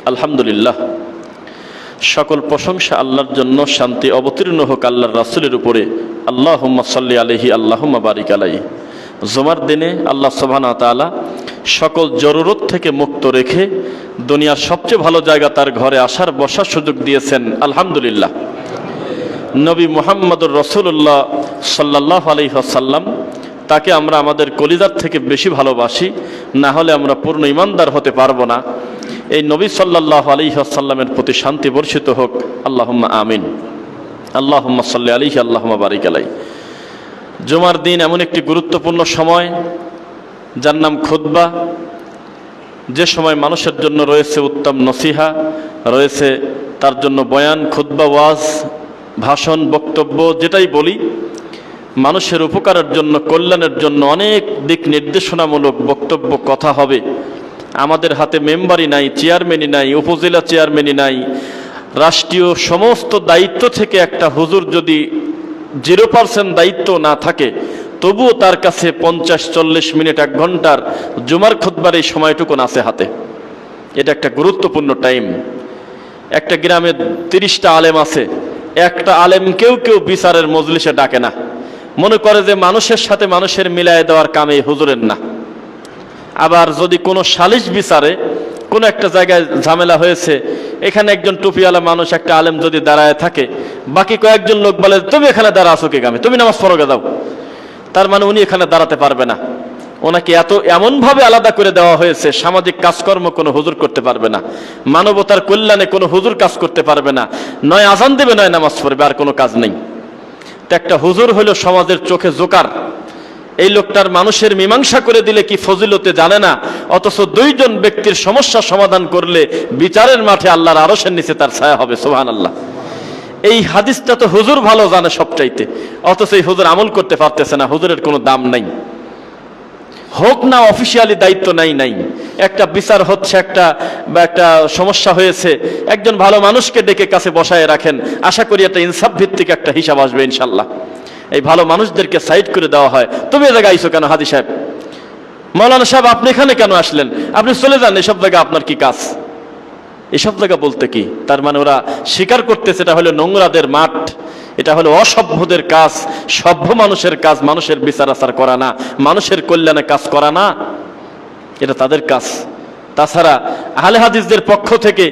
আলহামদুলিল্লাহ, সকল প্রশংসা আল্লাহর জন্য, শান্তি অবতীর্ণ হোক আল্লাহর রাসূলের উপরে। আল্লাহুম্মা সাল্লি আলাইহি আল্লাহুম্মা বারিক আলাইহি। জুমার দিনে আল্লাহ সুবহানাহু ওয়া তাআলা সকল জরুরত থেকে মুক্ত রেখে দুনিয়ার সবচেয়ে ভালো জায়গা তার ঘরে আসার বসার সুযোগ দিয়েছেন, আলহামদুলিল্লাহ। নবী মুহাম্মদুর রাসূলুল্লাহ সাল্লাল্লাহু আলাইহি ওয়াসাল্লাম, তাকে আমরা আমাদের কলিজার থেকে বেশি ভালোবাসি, না হলে আমরা পূর্ণ ঈমানদার হতে পারবো না। এই নবী সাল্লাল্লাহু আলাইহি ওয়াসাল্লামের প্রতি শান্তি বর্ষিত হোক, আল্লাহুম্মা আমিন। আল্লাহুম্মা সাল্লি আলাইহি আল্লাহুম্মা বারিক আলাইহি। জুমার দিন এমন একটি গুরুত্বপূর্ণ সময়, যার নাম খুতবা। যে সময় মানুষের জন্য রয়েছে উত্তম নসিহা, রয়েছে তার জন্য বয়ান, খুতবা, ওয়াজ, ভাষণ, বক্তব্য, যেটাই বলি মানুষের উপকারের জন্য, কল্যাণের জন্য অনেক দিক নির্দেশনামূলক বক্তব্য, কথা হবে। আমাদের হাতে মেম্বারই নাই, চেয়ারম্যানই নাই, উপজেলা চেয়ারম্যানই নাই। রাষ্ট্রীয় সমস্ত দায়িত্ব থেকে একটা হুজুর যদি 0% দায়িত্ব না থাকে, তবুও তার কাছে 50-40 মিনিট, 1 ঘন্টার জুমার খুতবার এই সময়টুকুন আছে হাতে। এটা একটা গুরুত্বপূর্ণ টাইম। একটা গ্রামে 30টা আলেম আছে, একটা আলেম কেউ বিচারের মজলিসে ডাকে না, মনে করে যে মানুষের সাথে মানুষের মিলায় দেওয়ার কাম এই হুজুরের না। আবার যদি কোনো সালিশ বিচারে কোনো একটা জায়গায় ঝামেলা হয়েছে, এখানে একজন টুপিওয়ালা মানুষ, একটা আলেম যদি দাঁড়ায় থাকে, বাকি কয়েকজন লোক বলে তুমি এখানে দাঁড়া আছো কে কামে, তুমি নামাজ পড়ে দাও। তার মানে উনি এখানে দাঁড়াতে পারবে না। ওনাকে এমনভাবে আলাদা করে দেওয়া হয়েছে, সামাজিক কাজকর্ম কোনো হুজুর করতে পারবে না, মানবতার কল্যাণে কোনো হুজুর কাজ করতে পারবে না। নয় আজান দেবে, নয় নামাজ পড়বে, আর কোনো কাজ নেই। তো একটা হুজুর হলো সমাজের চোখে জোকার। এই লোকটার মানুষের মীমাংসা করে দিলে কি ফজিলতে জানে না, অথচ 2 জন ব্যক্তির সমস্যা সমাধান করলে বিচারের মাঠে আল্লাহর আরশের নিচে তার ছায়া হবে, সুবহানাল্লাহ। এই হাদিসটা তো হুজুর ভালো জানে সবচাইতে, অথচ এই হুজুর আমল করতে পারতেছে না। হুজুরের কোনো দাম নাই, হোক না অফিসিয়ালি দায়িত্ব নাই। একটা বিচার হচ্ছে, একটা সমস্যা হয়েছে, একজন ভালো মানুষকে ডেকে কাছে বসায় রাখেন, আশা করি একটা ইনসাফ ভিত্তিক একটা হিসাব আসবে ইনশাল্লাহ। এই ভালো মানুষদেরকে সাইড করে দেওয়া হয়, তুমি এ জায়গায় আইছো কেন হাদি সাহেব, মৌলানা সাহেব আপনি এখানে কেন আসলেন, আপনি চলে যান, এসব জায়গা আপনার কি কাজ। এসব জায়গা বলতে কি, তার মানে ওরা স্বীকার করতেছে এটা হলো নোংরাদের মাঠ, এটা হলো অসভ্যদের কাজ। সভ্য মানুষের কাজ মানুষের বিচার আচার করা না, মানুষের কল্যাণে কাজ করা না, এটা তাদের কাজ। তাছাড়া আহলে হাদিসদের পক্ষ থেকে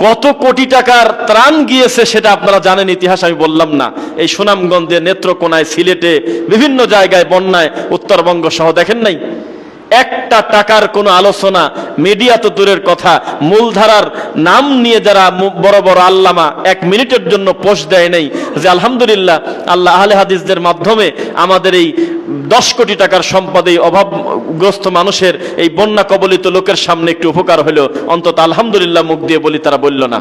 কত কোটি টাকার ত্রাণ গিয়েছে সেটা আপনারা জানেন, ইতিহাস আমি বললাম না। এই সুনামগঞ্জে, নেত্রকোনায়, সিলেটে, বিভিন্ন জায়গায়, বন্যায়, উত্তরবঙ্গ সহ দেখেন নাই? একটা টাকার কোনো আলোচনা, মিডিয়া তো দূরের কথা, মূলধারার নাম নিয়ে যারা বড় বড় আল্লামা 1 মিনিটের জন্য পোস্ট দেয় নাই যে আলহামদুলিল্লাহ আল্লাহ আহলে হাদিসদের মাধ্যমে আমাদের এই 10 কোটি টাকার সম্পদ এই অভাবগ্রস্ত মানুষের, এই বন্যা কবলিত লোকের সামনে একটু উপকার হলো, অন্তত আলহামদুলিল্লাহ মুখ দিয়ে বলি, তারা বলল না।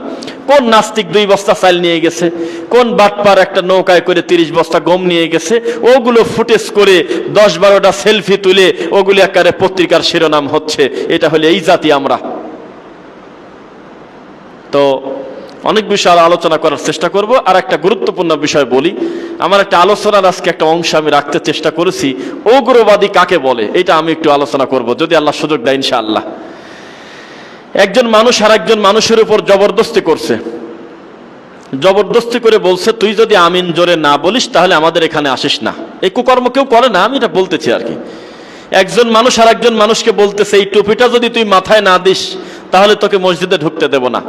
কোন নাস্তিক 2 বস্তা চাল নিয়ে গেছে, কোন বাটপার একটা নৌকায় করে 30 বস্তা গম নিয়ে গেছে, ওগুলো ফুটেজ করে 10-12টা সেলফি তুলে ওগুলো একেবারে পত্রিকার শিরোনাম হচ্ছে। এটা হলে এই জাতি আমরা। তো অনেক বিষয় আলোচনা করার চেষ্টা করব। আর একটা গুরুত্বপূর্ণ বিষয় বলি, আমার একটা আলোচনার আজকে একটা অংশ আমি রাখতে চেষ্টা করেছি, উগ্রবাদী কাকে বলে, এটা আমি একটু আলোচনা করব যদি আল্লাহ সুযোগ দেয় ইনশাআল্লাহ। একজন মানুষ আর একজন মানুষের উপর জবরদস্তি করছে, জবরদস্তি করে বলছে তুই যদি আমিন জোরে না বলিস তাহলে আমাদের এখানে আসিস না। এই কুকর্ম কেউ করে না, আমি এটা বলতেছি আর কি। একজন মানুষ আর একজন মানুষকে বলতেছে এই টুপিটা যদি তুই মাথায় না দিস তাহলে তোকে মসজিদে ঢুকতে দেব না।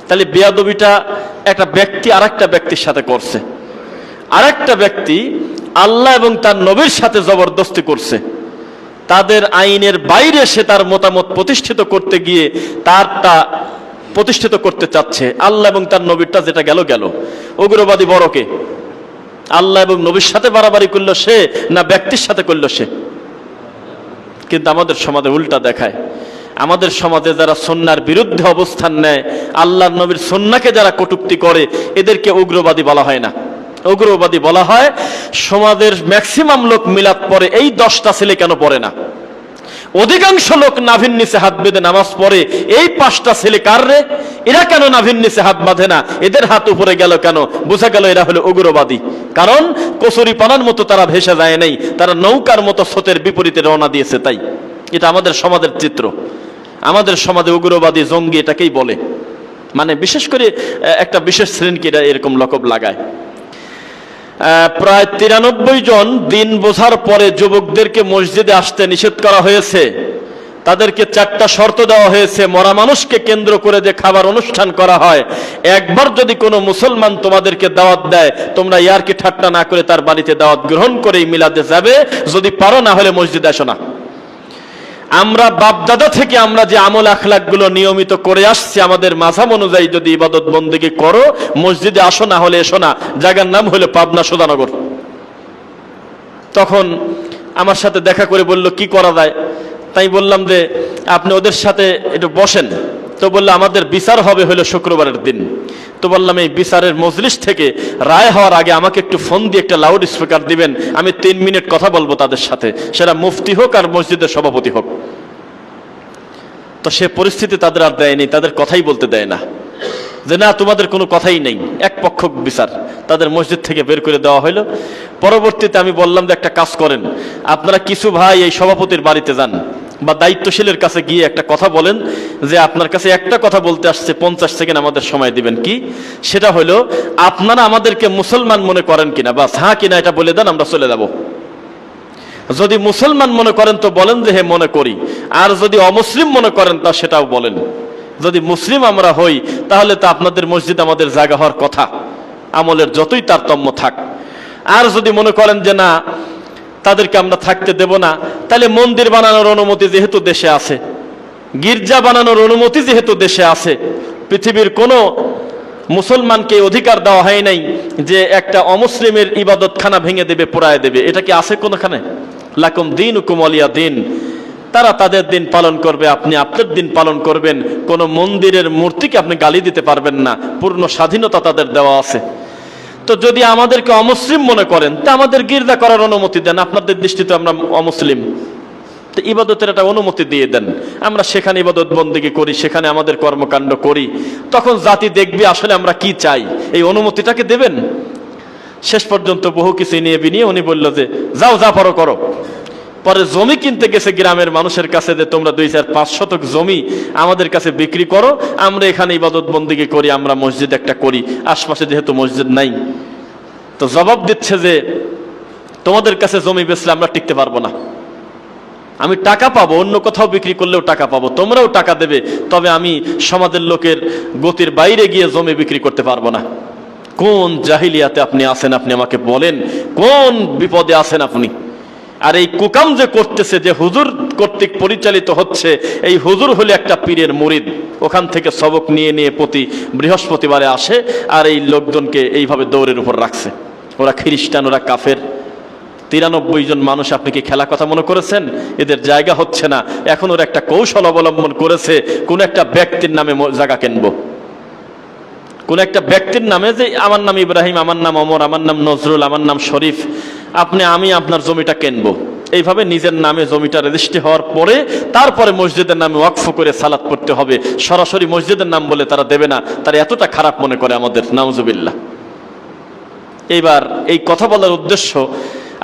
তাহলে বেয়াদবিটা একটা ব্যক্তি আরেকটা ব্যক্তির সাথে করছে, আরেকটা ব্যক্তি আল্লাহ এবং তার নবীর সাথে জবরদস্তি করছে। তাদের আইনের বাইরে সে তার মতামত প্রতিষ্ঠিত করতে গিয়ে তারটা প্রতিষ্ঠিত করতে চাচ্ছে, আল্লাহ এবং তার নবীরটা যেটা গেল। উগ্রবাদী বড়কে আল্লাহ এবং নবীর সাথে বাড়াবাড়ি করলো সে, না ব্যক্তির সাথে করলো সে? কিন্তু আমাদের সমাজে উল্টা দেখায়। আমাদের সমাজে যারা সুন্নাহর বিরুদ্ধে অবস্থান নেয়, আল্লাহর নবীর সুন্নাহকে যারা কটূক্তি করে, এদেরকে উগ্রবাদী বলা হয় না। উগ্রবাদী বলা হয় সমাজের ম্যাক্সিমাম লোক মিলাদ পড়ে, এই 10টা ছেলে কেন পড়ে না? অধিকাংশ লোক নাভির নিচে হাত বেঁধে নামাজ পড়ে, এই 5টা ছেলে কার রে? এরা কেন নাভির নিচে হাত বাঁধে না? এদের হাত উপরে গেল কেন? বোঝা গেল এরা হলো উগ্রবাদী। কারণ কচুরি পানার মতো তারা ভেসে যায় নাই, তারা নৌকার মতো স্রোতের বিপরীতে রওনা দিয়েছে। তাই এটা আমাদের সমাজের চিত্র। আমাদের সমাজে উগ্রবাদী জঙ্গি এটাকেই বলে, মানে বিশেষ করে একটা বিশেষ শ্রেণীকে এরা এরকম লকব লাগায়। প্রায় 93 জন দিন বোঝার পরে যুবকদেরকে মসজিদে আসতে নিষেধ করা হয়েছে। তাদেরকে 4টা শর্ত দেওয়া হয়েছে। মরা মানুষকে কেন্দ্র করে যে খাবার অনুষ্ঠান করা হয়, একবার যদি কোনো মুসলমান তোমাদেরকে দাওয়াত দেয়, তোমরা ইয়ারকি ঠাট্টা না করে তার বাড়িতে দাওয়াত গ্রহণ করেই মিলাদে যাবে, যদি পারো, না হলে মসজিদে আসো না। আমরা বাপদাদা থেকে আমরা যে আমল আখলাক গুলো নিয়মিত করে আসছি, আমাদের মাযহাব অনুযায়ী যদি ইবাদত বন্দেগী করো, মসজিদে আসো, না হলে এসো না। জায়গার নাম হলো পাবনা সুধানগর। তখন আমার সাথে দেখা করে বলল কি করা যায়। তাই বললাম যে আপনি ওদের সাথে একটু বসেন। তো বললো আমাদের বিচার হবে হলো শুক্রবারের দিন। তো বললাম এই বিচারের মজলিস থেকে রায় হওয়ার আগে আমাকে একটু ফোন দিয়ে একটা লাউড স্পিকার দিবেন, আমি 3 মিনিট কথা বলবো তাদের সাথে, সেটা মুফতি হোক আর মসজিদের সভাপতি হোক। তো সে পরিস্থিতি তাদের আর দেয়নি, তাদের কথাই বলতে দেয় না, যে না তোমাদের কোনো কথাই নেই, এক পক্ষ বিচার। তাদের মসজিদ থেকে বের করে দেওয়া হলো। পরবর্তীতে আমি বললাম যে একটা কাজ করেন, আপনারা কিছু ভাই এই সভাপতির বাড়িতে যান বা দায়িত্বশীলের কাছে গিয়ে একটা কথা বলেন যে আপনার কাছে একটা কথা বলতে আসছে, 50 সেকেন্ড আমাদের সময় দিবেন। কি সেটা হলো, আপনারা আমাদেরকে মুসলমান মনে করেন কিনা, বাস হ্যাঁ কিনা এটা বলে দেন, আমরা চলে যাব। যদি মুসলমান মনে করেন তো বলেন যে হ্যাঁ মনে করি, আর যদি অমুসলিম মনে করেন তা সেটাও বলেন। যদি মুসলিম আমরা হই তাহলে তো আপনাদের মসজিদ আমাদের জায়গা হওয়ার কথা, আমলের যতই তারতম্য থাক। আর যদি মনে করেন যে না তাদেরকে আমরা থাকতে দেব না, তাহলে মন্দির বানানোর অনুমতি যেহেতু দেশে আছে, গির্জা বানানোর অনুমতি যেহেতু দেশে আছে, পৃথিবীর কোনো মুসলমানকে অধিকার দেওয়া হয় নাই যে একটা অমুসলিমের ইবাদতখানা ভেঙে দেবে, পোড়ায় দেবে। এটা কি আছে কোনোখানে? লাকুম দীনুকুম ওয়ালিয়া দিন। তারা তাদের দিন পালন করবে, আপনি আপনার দিন পালন করবেন। কোনো মন্দিরের মূর্তিকে আপনি গালি দিতে পারবেন না, পূর্ণ স্বাধীনতা তাদের দেওয়া আছে। তো যদি আমাদেরকে অমুসলিম মনে করেন তা আমাদের গির্জা করার অনুমতি দেন, আপনাদের দৃষ্টিতে আমরা অমুসলিম, তো ইবাদতের একটা অনুমতি দিয়ে দেন, আমরা সেখানে ইবাদত বন্দেগী করি, সেখানে আমাদের কর্মকাণ্ড করি। তখন জাতি দেখবে আসলে আমরা কি চাই, এই অনুমতিটাকে দেবেন। শেষ পর্যন্ত বহু কিছু নিয়ে বিনিয়ে উনি বলল যে যাও যা পারো করো। পরে জমি কিনতে গেছে গ্রামের মানুষের কাছে, যে তোমরা 2-4-5 শতক জমি আমাদের কাছে বিক্রি করো, আমরা এখানে ইবাদত বন্দেগী করি, আমরা মসজিদ একটা করি, আশপাশে যেহেতু মসজিদ নাই। তো জবাব দিচ্ছে যে তোমাদের কাছে জমি বেচলে আমরা টিকতে পারবো না, আমি টাকা পাবো, অন্য কোথাও বিক্রি করলেও টাকা পাবো, তোমরাও টাকা দেবে, তবে আমি সমাজের লোকের গতির বাইরে গিয়ে জমি বিক্রি করতে পারবো না। কোন জাহিলিয়াতে আপনি আছেন, আপনি আমাকে বলেন, কোন বিপদে আছেন আপনি? আর এই কুকাম যে করতেছে, যে হুজুর কর্তৃক পরিচালিত হচ্ছে, এই হুজুর হলে একটা পীরের মুরিদ, ওখান থেকে সবক নিয়ে নিয়ে প্রতি বৃহস্পতিবারে আসে আর এই লোকজনকে এইভাবে দৌড়ের উপর রাখছে। ওরা খ্রিস্টান, ওরা কাফের। 93 জন মানুষ আপনি কি খেলা কথা মনে করেছেন? এদের জায়গা হচ্ছে না। এখন ওরা একটা কৌশল অবলম্বন করেছে, কোন একটা ব্যক্তির নামে জায়গা কিনবো, কোন একটা ব্যক্তির নামে, যে আমার নাম ইব্রাহিম, আমার নাম ওমর, আমার নাম নজরুল, আমার নাম শরীফ, আমি আপনার জমিটা কিনবো। এইভাবে নিজের নামে জমিটা রেজিস্ট্রি হওয়ার পরে তারপরে মসজিদের নামে ওয়াকফ করে সালাত পড়তে হবে। সরাসরি মসজিদের নাম বলে তারা দেবে না, তারা এতটা খারাপ মনে করে আমাদের, নাউজুবিল্লাহ। এইবার এই কথা বলার উদ্দেশ্য,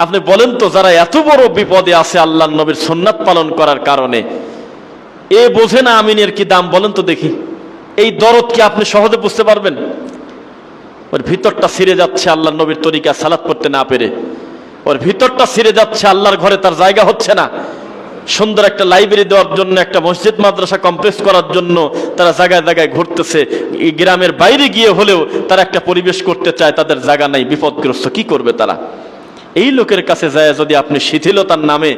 আপনি বলেন তো, যারা এত বড় বিপদে আছে আল্লাহর নবীর সুন্নাত পালন করার কারণে, এ বোঝে না আমিনের কি দাম, বলেন তো দেখি। এই দরদ কি আপনি সহজে বুঝতে পারবেন? ওর ভিতরটা ছিঁড়ে যাচ্ছে আল্লাহর নবীর তরিকা সালাত পড়তে না পেরে, ওর ভিতরটা ছিঁড়ে যাচ্ছে, আল্লাহর ঘরে তার জায়গা হচ্ছে না। সুন্দর একটা লাইব্রেরি দেওয়ার জন্য, একটা মসজিদ মাদ্রাসা কমপ্লেক্স করার জন্য তারা জায়গায় জায়গায় ঘুরতেছে। এই গ্রামের বাইরে গিয়ে হলেও তারা একটা পরিবেশ করতে চায়, তাদের জায়গা নাই, বিপদগ্রস্ত। কি করবে তারা? এই লোকের কাছে যায় যদি আপনি শিথিলতার নামে,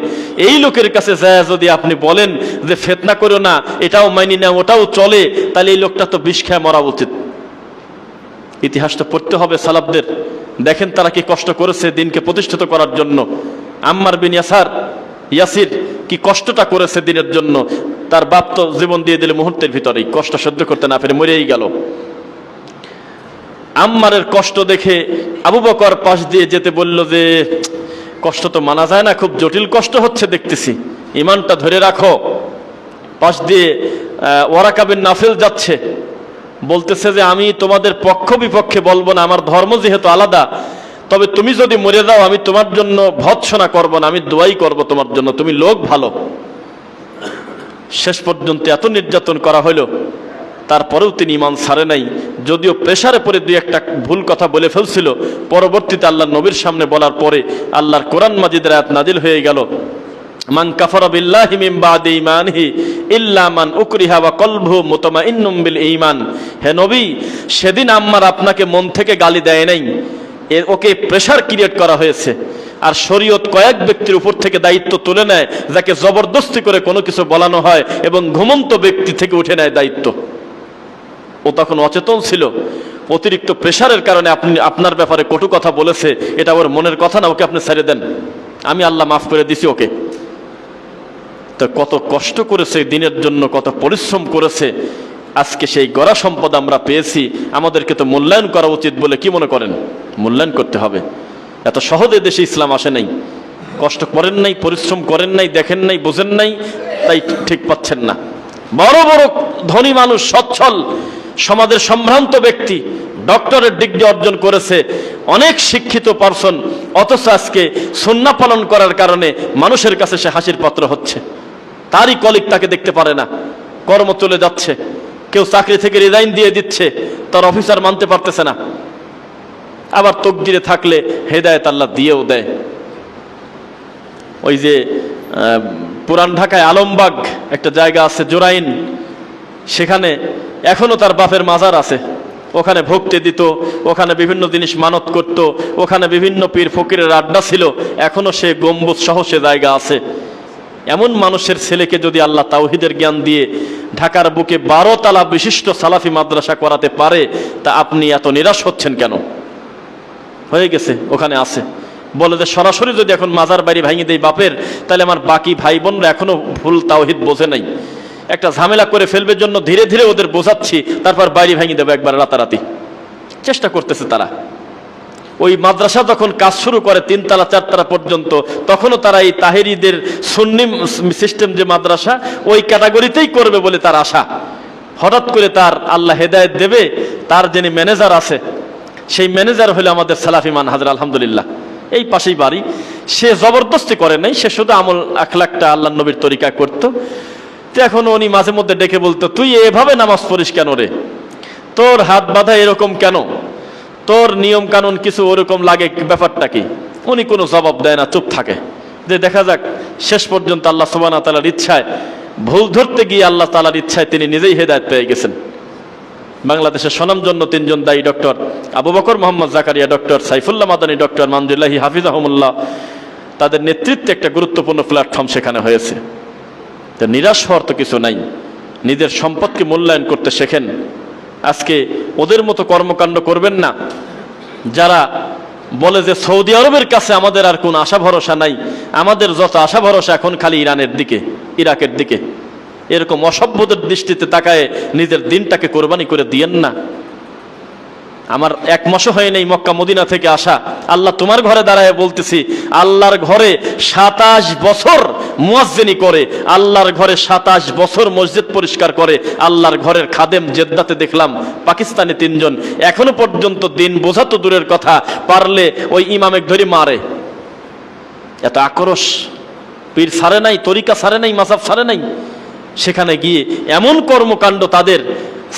এই লোকের কাছে যায় যদি আপনি বলেন যে ফিতনা করো না, এটাও মানি না, ওটাও চলে, তাহলে এই লোকটা তো বিষ খেয়ে মরা উচিত। ইতিহাসটা পড়তে হবে সালাফদের, দেখেন তারা কি কষ্ট করেছে দিনকে প্রতিষ্ঠিত করার জন্য। আম্মার বিন ইয়াসির কি কষ্টটা করেছে দিনের জন্য। তার বাপ তো জীবন দিয়ে দিলে মুহূর্তের ভিতরেই, কষ্ট সহ্য করতে না পেরে মরেই গেল। আম্মারের কষ্ট দেখে আবু বকর পাশ দিয়ে যেতে বলল যে কষ্ট তো মানা যায় না, খুব জটিল কষ্ট হচ্ছে দেখতেছি, ইমানটা ধরে রাখো। পাশ দিয়ে ওয়ারাকা বিন নাফেল যাচ্ছে, বলতেছে যে আমি তোমাদের পক্ষ বিপক্ষে বলবো না, আমার ধর্ম যেহেতু আলাদা, তবে তুমি যদি মরে যাও আমি তোমার জন্য ভৎসনা করব না, আমি দোয়াই করব তোমার জন্য, তুমি লোক ভালো। শেষ পর্যন্ত এত নির্যাতন করা হলো, তারপরেও তিনি ঈমান ছাড়ে নাই। যদিও প্রেসারে পড়ে দুই একটা ভুল কথা বলে ফেলছিল, পরবর্তীতে আল্লাহ নবীর সামনে বলার পরে আল্লাহর কোরআন মাজিদের আয়াত নাজিল হয়ে গেল, মান কাফারা বিল্লাহি মিন বাদি ঈমানিহি ইল্লা মান উকরিহা ওয়া কলবুহু মুতমাইন্নুম বিল ঈমান। হে নবী, সেদিন আম্মার আপনাকে মন থেকে গালি দেয় নাই, ওকে প্রেসার ক্রিয়েট করা হয়েছে। আর শরীয়ত কয়েক ব্যক্তির উপর থেকে দায়িত্ব তুলে নেয়, যাকে জবরদস্তি করে কোনো কিছু বলানো হয় এবং ঘুমন্ত ব্যক্তি থেকে উঠে নেয় দায়িত্ব। ও তখন অচেতন ছিল, অতিরিক্ত প্রেসারের কারণে আপনার ব্যাপারে কটু কথা বলেছে, এটা ওর মনের কথা না, ওকে আপনি ছেড়ে দেন, আমি আল্লাহ মাফ করে দিছি ওকে। তো কত কষ্ট করেছে দিনের জন্য, কত পরিশ্রম করেছে, আজকে সেই গড়া সম্পদ আমরা পেয়েছি। আমাদেরকে তো মূল্যায়ন করা উচিত বলে কি মনে করেন? মূল্যায়ন করতে হবে। এত সহজে দেশে ইসলাম আসে নাই, কষ্ট করেন নাই, পরিশ্রম করেন নাই, দেখেন নাই, বোঝেন নাই, তাই ঠিক পাচ্ছেন না। বড় বড় ধনী মানুষ, সচ্ছল সমাজের সম্ভ্রান্ত ব্যক্তি, ডক্টরের ডিগ্রি অর্জন করেছে, অনেক শিক্ষিত পারসন, অথচ আজকে সুন্নাহ পালন করার কারণে মানুষের কাছে সে হাসির পাত্র হচ্ছে। তারই কলিগ তাকে দেখতে পারে না, কর্ম চলে যাচ্ছে, কেউ চাকরি থেকে রিজাইন দিয়ে দিচ্ছে, তার অফিসার মানতে পারতেছে না। আবার তকদিরে থাকলে হেদায়েত আল্লাহ দিয়েও দেয়। ওই যে পুরান ঢাকায় আলমবাগ একটা জায়গা আছে জোরাইন, সেখানে এখনো তার বাপের মাজার আছে। ওখানে ভক্তি দিত, ওখানে বিভিন্ন জিনিস মানত করত, ওখানে বিভিন্ন পীর ফকিরের আড্ডা ছিল, এখনো সে গম্বুজ সহ সে জায়গা আছে। এমন মানুষের ছেলেকে যদি আল্লাহ তাওহীদের জ্ঞান দিয়ে ঢাকার বুকে 12 তলা বিশিষ্ট সালাফি মাদ্রাসা করাতে পারে, তা আপনি এত নিরাশ হচ্ছেন কেন? হয়ে গেছে, ওখানে আছে। বলে যে সরাসরি যদি এখন মাজার বাড়ি ভাঙিয়ে দেয় বাপের, তাহলে আমার বাকি ভাই বোনরা এখনো ভুল তাওহীদ বোঝে নাই। একটা ঝামেলা করে ফেলবে জন্য ধীরে ধীরে ওদের বোঝাচ্ছি, তারপর বাড়ি ভেঙে দেবো একবার রাতারাতি। চেষ্টা করতেছে তারা। ওই মাদ্রাসা যখন কাজ শুরু করে 3 তলা 4 তলা পর্যন্ত, তখনও তারা এই তাহেরিদের সুন্নি সিস্টেম যে মাদ্রাসা, ওই ক্যাটাগরিতেই করবে বলে তার আশা। হঠাৎ করে তার আল্লাহ হেদায়েত দেবে, তার যিনি ম্যানেজার আছে, সেই ম্যানেজার হলো আমাদের সালাফি মানহাজের আলহামদুলিল্লাহ, এই পাশেই বাড়ি। সে জবরদস্তি করে নাই, সে শুধু আমল আখলাকটা আল্লাহ নবীর তরিকা করতো। তো এখন উনি মাঝে মধ্যে ডেকে বলতো, তুই এভাবে নামাজ পড়িস কেন রে? তোর হাত বাঁধা এরকম কেন? তোর নিয়ম কানুন কিছু ওরকম লাগে, ব্যাপারটা কি? উনি কোনো জবাব দেয় না, চুপ থাকে। যে দেখা যাক শেষ পর্যন্ত আল্লাহ সুবহানাহু ওয়া তাআলার ইচ্ছায়, ভুল ধরতে গিয়ে আল্লাহ তাআলার ইচ্ছায় তিনি নিজেই হেদায়েত পেয়ে গেছেন। বাংলাদেশের স্বনামধন্য 3 জন দায়ী, doctor Abu Bakar Mohammad Zakaria, doctor Saifullah Madani, doctor Manzullahi হাফিজাহুমুল্লাহ, তাদের নেতৃত্বে একটা গুরুত্বপূর্ণ প্ল্যাটফর্ম সেখানে হয়েছে। তো নিরাশ হওয়ার তো কিছু নাই, নিজের সম্পদকে মূল্যায়ন করতে শেখেন। আজকে ওদের মতো কর্মকাণ্ড করবেন না যারা বলে যে সৌদি আরবের কাছে আমাদের আর কোনো আশা ভরসা নাই, আমাদের যত আশা ভরসা এখন খালি ইরানের দিকে, ইরাকের দিকে। এরকম অসভ্যদের দৃষ্টিতে তাকায় নিজের দিনটাকে কোরবানি করে দিয়েন না। আমার 1 মাসও হয় নাই মক্কা মদিনা থেকে আসা, আল্লাহ তোমার ঘরে দাঁড়ায় বলতেছি, আল্লাহর ঘরে 27 বছর মুয়াজ্জিনি করে, আল্লাহর ঘরে 27 বছর মসজিদ পরিষ্কার করে, আল্লাহর ঘরের খাদেম জেদ্দাতে দেখলাম পাকিস্তানি 3 জন, এখনো পর্যন্ত দিন বোঝা তো দূরের কথা, পারলে ওই ইমামেক ধরে মারে। এত আক্রোশ, পীর ছাড়ে নাই, তরিকা ছাড়ে নাই, মাযহাব ছাড়ে নাই। সেখানে গিয়ে এমন কর্মকাণ্ড, তাদের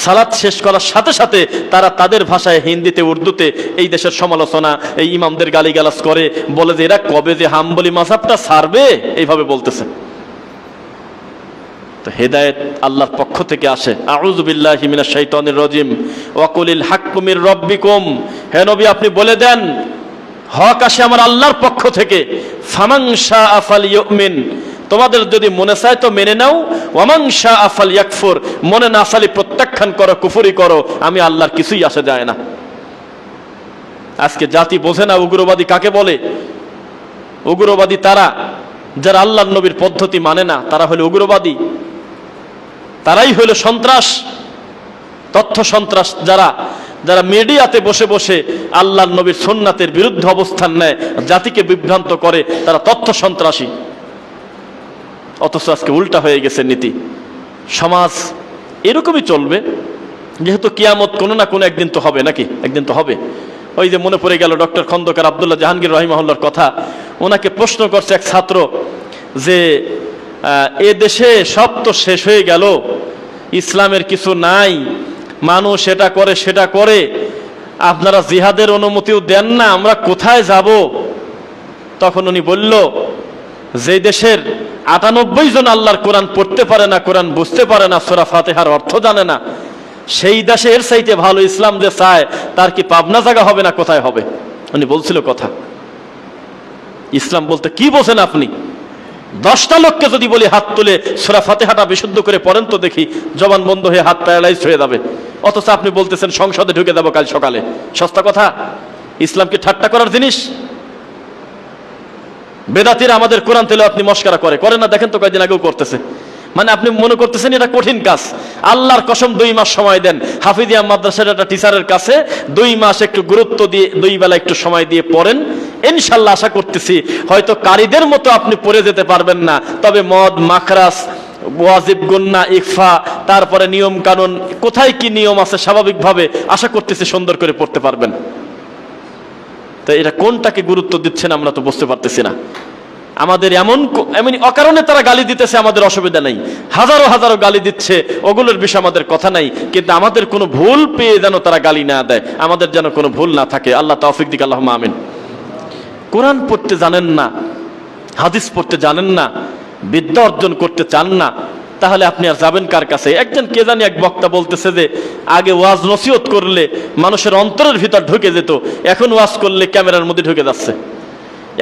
সালাত শেষ করার সাথে সাথে তারা তাদের ভাষায়, হিন্দিতে, উর্দুতে এই দেশের সমালোচনা, এই ইমামদের গালিগালাজ করে, বলে যে এরা কবে যে হাম্বলি মাযহাবটা ছাড়বে, এইভাবে বলতেছে। তো হেদায়েত আল্লাহর পক্ষ থেকে আসে। আউযু বিল্লাহি মিনাশ শাইতানির রাজিম ওয়া কুলিল হাক্কু মির রাব্বিকুম। হে নবী, আপনি বলে দেন হক আসে আমার আল্লাহর পক্ষ থেকে। ফামান শাআ ফালইউমিন, তোমাদের যদি মনে চায় তো মেনে নাও, ওয়ামান শাআ ফালইয়াকফুর, মনে না চাইলে প্রত্যাখ্যান করো, কুফরি করো, আমি আল্লাহর কিছুই আসে যায় না। আজকে জাতি বোঝে না উগ্রবাদী কাকে বলে। উগ্রবাদী তারা যারা আল্লাহর নবীর পদ্ধতি মানে না, তারা হলো উগ্রবাদী, তারাই হলো সন্ত্রাস, তথ্য সন্ত্রাস। যারা যারা মিডিয়াতে বসে বসে আল্লাহর নবীর সুন্নাতের বিরুদ্ধে অবস্থান নেয়, জাতিকে বিভ্রান্ত করে, তারা তথ্য সন্ত্রাসী। অথচ আজকে উল্টা হয়ে গেছে নীতি। সমাজ এরকমই চলবে, যেহেতু কিয়ামত কোনো না কোনো একদিন তো হবে, নাকি? একদিন তো হবে। ওই যে মনে পড়ে গেল ডক্টর খন্দকার আব্দুল্লাহ জাহাঙ্গীর রহিমাহুল্লাহর কথা। ওনাকে প্রশ্ন করছে এক ছাত্র যে এ দেশে সব তো শেষ হয়ে গেল, ইসলামের কিছু নাই, মানুষ এটা করে সেটা করে, আপনারা জিহাদের অনুমতিও দেন না, আমরা কোথায় যাব? তখন উনি বলল, যে দেশের 98 জন আল্লাহর কোরআন পড়তে পারে না, কোরআন বুঝতে পারে না, সূরা ফাতিহার অর্থ জানে না, সেই দেশে এর চাইতে ভালো ইসলাম যে চায় তার কি পাবনা জায়গা হবে না কোথায় হবে? উনি বলছিল কথা। ইসলাম বলতে কি বোঝেন আপনি? 10টা লোককে যদি বলি হাত তুলে সূরা ফাতিহাটা বিশুদ্ধ করে পড়েন তো দেখি, জবান বন্ধ হয়ে হাত প্যারালাইজ হয়ে যাবে। অথচ আপনি বলতেছেন সংসদে ঢুকে যাবো কাল সকালে। সস্তা কথা? ইসলাম কি ঠাট্টা করার জিনিস? বেদাতিরা আমাদের কোরআন তেলাওয়াত আপনি মস্করা করে না, দেখেন তো কয়েকদিন আগেও করতেছে। মানে আপনি মনে করতেছেন এটা কঠিন কাজ? আল্লাহর কসম 2 মাস সময় দেন হাফিজিয়া মাদ্রাসার একটা টিচারের কাছে, 2 মাস একটু গুরুত্ব দিয়ে 2 বেলা একটু সময় দিয়ে পড়েন, ইনশাল্লাহ আশা করতেছি হয়তো কারীদের মতো আপনি পড়ে যেতে পারবেন না, তবে মদ, মাখরাস, ওয়াজিব, গুন্না, ইকফা, তারপরে নিয়ম কানুন, কোথায় কি নিয়ম আছে স্বাভাবিকভাবে আশা করতেছি সুন্দর করে পড়তে পারবেন। তো এটা কোনটাকে গুরুত্ব দিচ্ছেন আমরা তো বুঝতে পারতেছি না। আমাদের এমন অকারণে তারা গালি দিতেছে, আমাদের অসুবিধা নেই, হাজারো হাজারো গালি দিচ্ছে, ওগুলোর বিষয়ে আমাদের কথা নাই, কিন্তু আমাদের কোনো ভুল পেয়ে যেন তারা গালি না দেয়, আমাদের যেন কোনো ভুল না থাকে। আল্লাহ তৌফিক দিক, আল্লাহুম্মা আমিন। কোরআন পড়তে জানেন না, হাদিস পড়তে জানেন না, বিদ্যা অর্জন করতে চান না, তাহলে আপনি আর যাবেন কার কাছে? একজন কে জানি এক বক্তা বলতেছে যে আগে ওয়াজ নসিহত করলে মানুষের অন্তরের ভিতর ঢুকে যেত, এখন ওয়াজ করলে ক্যামেরার মধ্যে ঢুকে যাচ্ছে,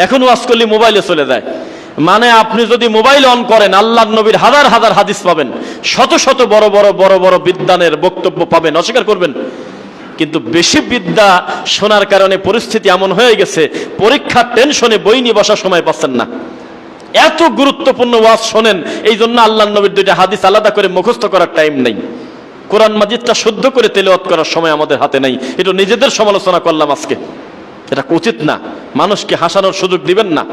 এখন ওয়াজ করলে মোবাইলে চলে যায়। মানে আপনি যদি মোবাইল অন করেন আল্লাহর নবীর হাজার হাজার হাদিস পাবেন, শত শত বড় বড় বড় বড় বিদ্বানের বক্তব্য পাবেন, অস্বীকার করবেন? কিন্তু বেশি বিদ্যা শোনার কারণে পরিস্থিতি এমন হয়ে গেছে, পরীক্ষার টেনশনে বই নিয়ে বসার সময় পাচ্ছেন না। এত গুরুত্বপূর্ণ ওয়াজ শোনেন, এই জন্য আল্লাহর নবীর 2টা হাদিস আলাদা করে মুখস্থ করার টাইম নেই, কোরআন মাজিদটা শুদ্ধ করে তেলাওয়াত করার সময় আমাদের হাতে নেই। এটা নিজেদের সমালোচনা করলাম আজকে, এটা উচিত না। মানুষকে হাসানোর সুযোগ দিবেন না।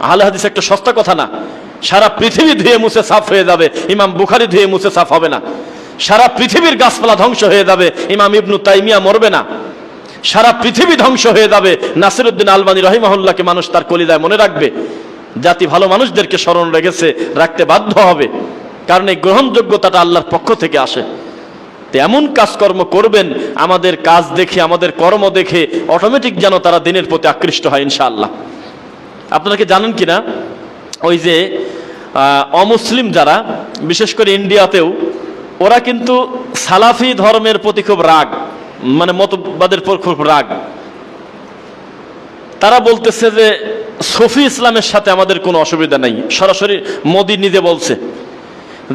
আহলে হাদিস একটা সস্তা কথা না। সারা পৃথিবী ধুয়ে মুছে সাফ হয়ে যাবে, ইমাম বুখারী ধুয়ে মুছে সাফ হবে না। সারা পৃথিবীর গাছপালা ধ্বংস হয়ে যাবে, ইমাম ইবনু তাইমিয়া মরবে না। সারা পৃথিবী ধ্বংস হয়ে যাবে, নাসিরউদ্দিন আলবানী রাহিমাহুল্লাহকে মানুষ তার কলিজায় মনে রাখবে। জাতি ভালো মানুষদেরকে স্মরণ রেখেছে, রাখতে বাধ্য হবে, কারণ এই গ্রহণযোগ্যতাটা আল্লাহর পক্ষ থেকে আসে। তো এমন কাজকর্ম করবেন আমাদের কাজ দেখে, আমাদের কর্ম দেখে অটোমেটিক যেন তারা দিনের প্রতি আকৃষ্ট হয় ইনশাআল্লাহ। আপনারা কি জানেন কিনা, ওই যে অমুসলিম যারা, বিশেষ করে ইন্ডিয়াতেও, ওরা কিন্তু সালাফি ধর্মের প্রতি খুব রাগ, মানে মতবাদের পর খুব রাগ। তারা বলতেছে যে সুফি ইসলামের সাথে আমাদের কোনো অসুবিধা নেই। সরাসরি মোদি নিজে বলছে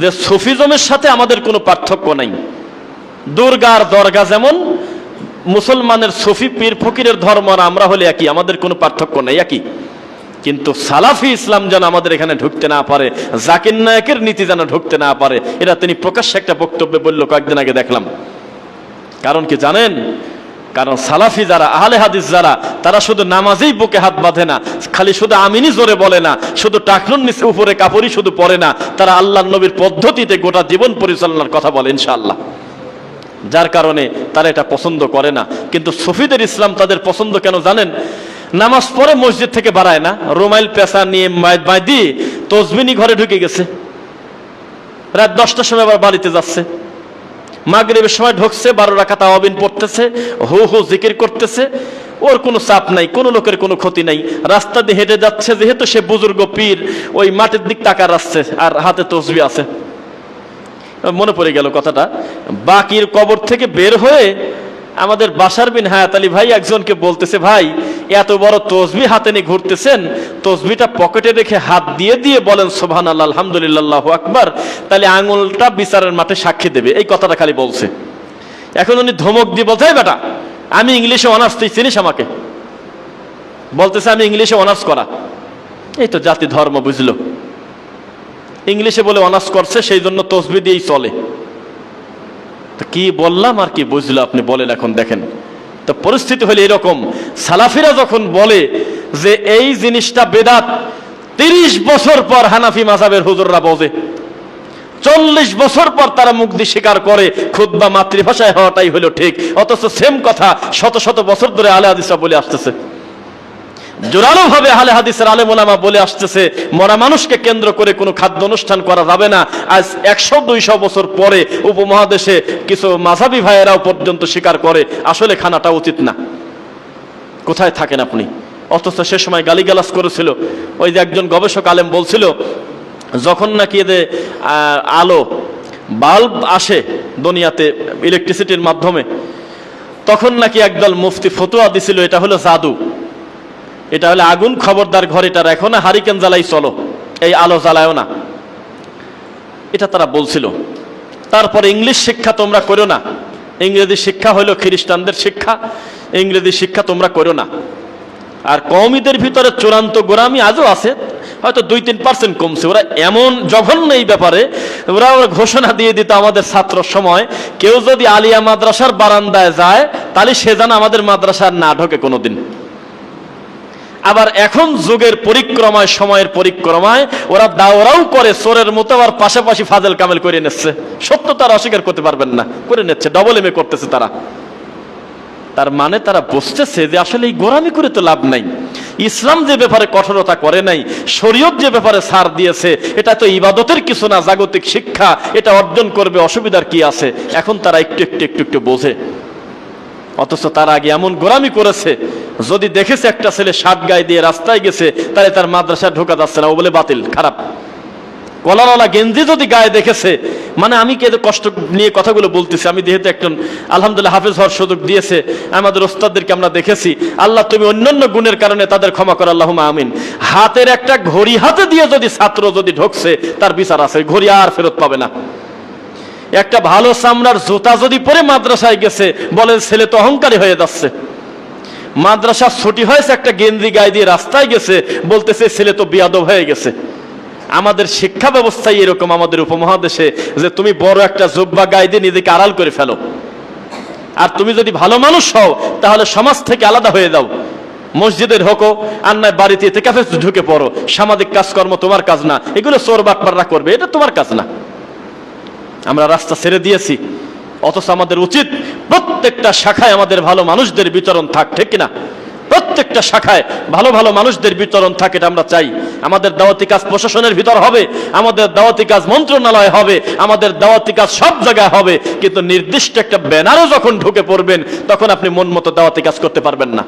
যে সুফিজমের সাথে আমাদের কোনো পার্থক্য নাই। দুর্গার দরগা যেমন, মুসলমানের সুফি পীর ফকিরের ধর্ম আর আমরা হলে একই, আমাদের কোনো পার্থক্য নেই, একই। কিন্তু সালাফি ইসলাম যেন আমাদের এখানে ঢুকতে না পারে, জাকির নায়েকের নীতি যেন ঢুকতে না পারে, এটা তিনি প্রকাশ্যে একটা বক্তব্যে বলল, কয়েকদিন আগে দেখলাম। কারণ কি জানেন? কারণ সালাফি যারা, আহলে হাদিস যারা, তারা শুধু নামাজেই বুকে হাত বাঁধে না, খালি শুধু আমিনি জোরে বলে না, শুধু টাকনুর নিচে উপরে কাপড়ই শুধু পরে না, তারা আল্লাহর নবীর পদ্ধতিতে গোটা জীবন পরিচালনার কথা বলে ইনশাআল্লাহ। যার কারণে তারা এটা পছন্দ করে না। কিন্তু সুফিদের ইসলাম তাদের পছন্দ কেন জানেন? নামাজ পড়ে মসজিদ থেকে বাড়ায় না, রুমাইল পেশা নিয়ে বাঁধি তসবিনি ঘরে ঢুকে গেছে, রাত 10টার সময় আবার বাড়িতে যাচ্ছে, মাগরিবের সময় ঢুকছে, 12 রাকাত তাওয়াবিন পড়তেছে, হু হু জিকির করতেছে, ওর কোনো চাপ নাই, কোনো লোকের কোনো ক্ষতি নাই। রাস্তা দিয়ে হেঁটে যাচ্ছে, যেহেতু সে বুজুর্গ পীর, ওই মাটির দিক তাকা রাখছে আর হাতে তসবি আছে। মনে পড়ে গেল কথাটা, বাকির কবর থেকে বের হয়ে আমাদের বাশার বিন হায়াত আলী ভাই একজনকে বলতেছে, ভাই এত বড় তসবি হাতে নিয়ে ঘুরতেছেন, তসবিটা পকেটে রেখে হাত দিয়ে দিয়ে বলেন সুবহানাল্লাহ, আলহামদুলিল্লাহ, আল্লাহু আকবার, তাহলে আঙুলটা বিচারের মাঠে সাক্ষী দেবে। এই কথাটা খালি বলছে। এখন উনি ধমক দিয়ে বলছে, বেটা আমি ইংলিশে অনার্স, তুই চিনিস আমাকে? বলতেছে আমি ইংলিশে অনার্স করা। এই তো জাতি ধর্ম বুঝলো, ইংলিশে বলে অনার্স করছে, সেই জন্য তসবি দিয়েই চলে। তো কি বললাম আর কি বুঝলো আপনি বলেন, এখন দেখেন তো পরিস্থিতি হলে এরকম। সালাফিরা যখন বলে যে এই জিনিসটা বেদাত, 30 বছর পর হানাফি মাযহাবের হুজুররা বোঝে, 40 বছর পর তারা মুখ দিয়ে স্বীকার করে খুতবা মাতৃভাষায় হওয়াটাই হলো ঠিক। অথচ সেম কথা শত শত বছর ধরে আহলে হাদিসরা বলে আসতেছে। জোরালোভাবে আহলে হাদিসের আলেম ওলামা বলে আসতেছে, মরা মানুষকে কেন্দ্র করে কোনো খাদ্য অনুষ্ঠান করা যাবে না। আজ 100-200 বছর পরে উপমহাদেশে কিছু মাযহাবী ভাইয়েরাও পর্যন্ত স্বীকার করে আসলে খানাটা উচিত না। কোথায় থাকেন আপনি? অথচ সে সময় গালিগালাজ করেছিল। ওই যে একজন গবেষক আলেম বলছিল, যখন নাকি এদের আলো বাল্ব আসে দুনিয়াতে ইলেকট্রিসিটির মাধ্যমে, তখন নাকি একদল মুফতি ফতোয়া দিছিল এটা হলো জাদু, এটা হলো আগুন, খবরদার ঘরেটা রাখো না, হারিকেন জ্বালাই চলো, এই আলো জ্বালায়ও না, এটা তারা বলছিল। তারপরে ইংলিশ শিক্ষা তোমরা করো না, ইংরেজি শিক্ষা হলো খ্রিস্টানদের শিক্ষা, ইংরেজি শিক্ষা তোমরা করো না। আর কওমিদের ভিতরে চূড়ান্ত গোরামি আজও আছে, হয়তো 2-3% কমছে। ওরা এমন জঘন্য এই ব্যাপারে, ওরা ঘোষণা দিয়ে দিত আমাদের ছাত্র সময়, কেউ যদি আলিয়া মাদ্রাসার বারান্দায় যায় তাহলে সে যেন আমাদের মাদ্রাসার না ঢোকে কোনোদিন। আবার এখন যুগের পরিক্রমায়, সময়ের পরিক্রমায় ওরা দাওরাও করে চোরের মতো, আবার পাশাপাশি ফাজেল কামেল করে নিচ্ছে। সত্য তারা অস্বীকার করতে পারবেন না, করে নিচ্ছে, ডবল এমএ করতেছে তারা। তার মানে তারা বুঝতেছে যে আসলে এই গোরামি করে তো লাভ নাই। ইসলাম যে ব্যাপারে কঠোরতা করে নাই, শরীয়ত যে ব্যাপারে ছাড় দিয়েছে, এটা তো ইবাদতের কিছু না, জাগতিক শিক্ষা, এটা অর্জন করবে, অসুবিধার কি আছে। এখন তারা একটু একটু একটু একটু বোঝে। অথচ তার আগে এমন গোরামি করেছে, যদি দেখেছে একটা ছেলে শার্ট গায়ে দিয়ে রাস্তায় গেছে, তাহলে তার মাদ্রাসায় ঢোকা যাচ্ছে না, ও বলে বাতিল, খারাপ। কলারওয়ালা গেঞ্জি যদি গায়ে দেখেছে, মানে আমি কে কষ্ট নিয়ে কথাগুলো বলতেছি, আমি যেহেতু একজন আলহামদুলিল্লাহ হাফেজ হওয়ার সুযোগ দিয়েছে আমাদের ওস্তাদদেরকে, আমরা দেখেছি। আল্লাহ তুমি অন্যান্য গুণের কারণে তাদের ক্ষমা করো, আল্লাহুম্মা আমিন। হাতের একটা ঘড়ি হাতে দিয়ে যদি ছাত্র যদি ঢুকছে, তার বিচার আছে, ঘড়ি আর ফেরত পাবে না। একটা ভালো চামড়ার জুতা যদি পরে মাদ্রাসায় গেছে, বলে ছেলে তো অহংকারী হয়ে যাচ্ছে। মাদ্রাসা ছুটি হয়েছে, একটা গেঞ্জি গায়ে দিয়ে রাস্তায় গেছে, বলতেছে ছেলে তো বিয়াদব হয়ে গেছে। আমাদের শিক্ষা ব্যবস্থায় এরকম, আমাদের উপমহাদেশে, যে তুমি বড় একটা জুব্বা গায়ে দিয়ে নিজেকে আড়াল করে ফেলো, আর তুমি যদি ভালো মানুষ হও তাহলে সমাজ থেকে আলাদা হয়ে যাও, মসজিদের হোকো আর নয় বাড়িতে ইতিকাফে ঢুকে পড়ো, সামাজিক কাজকর্ম তোমার কাজ না, এগুলো চোর বাটপাররা করবে, এটা তোমার কাজ না। আমরা রাস্তা ছেড়ে দিয়েছি, অথচ আমাদের উচিত প্রত্যেকটা শাখায় আমাদের ভালো মানুষদের বিচরণ থাক, ঠিক কিনা? প্রত্যেকটা শাখায় ভালো ভালো মানুষদের বিচরণ থাকে, এটা আমরা চাই। আমাদের দাওয়াতি কাজ প্রশাসনের ভিতর হবে, আমাদের দাওয়াতি কাজ মন্ত্রণালয় হবে, আমাদের দাওয়াতি কাজ সব জায়গায় হবে, কিন্তু নির্দিষ্ট একটা ব্যানারে যখন ঢুকে পড়বেন, তখন আপনি মন মতো দাওয়াতি কাজ করতে পারবেন না।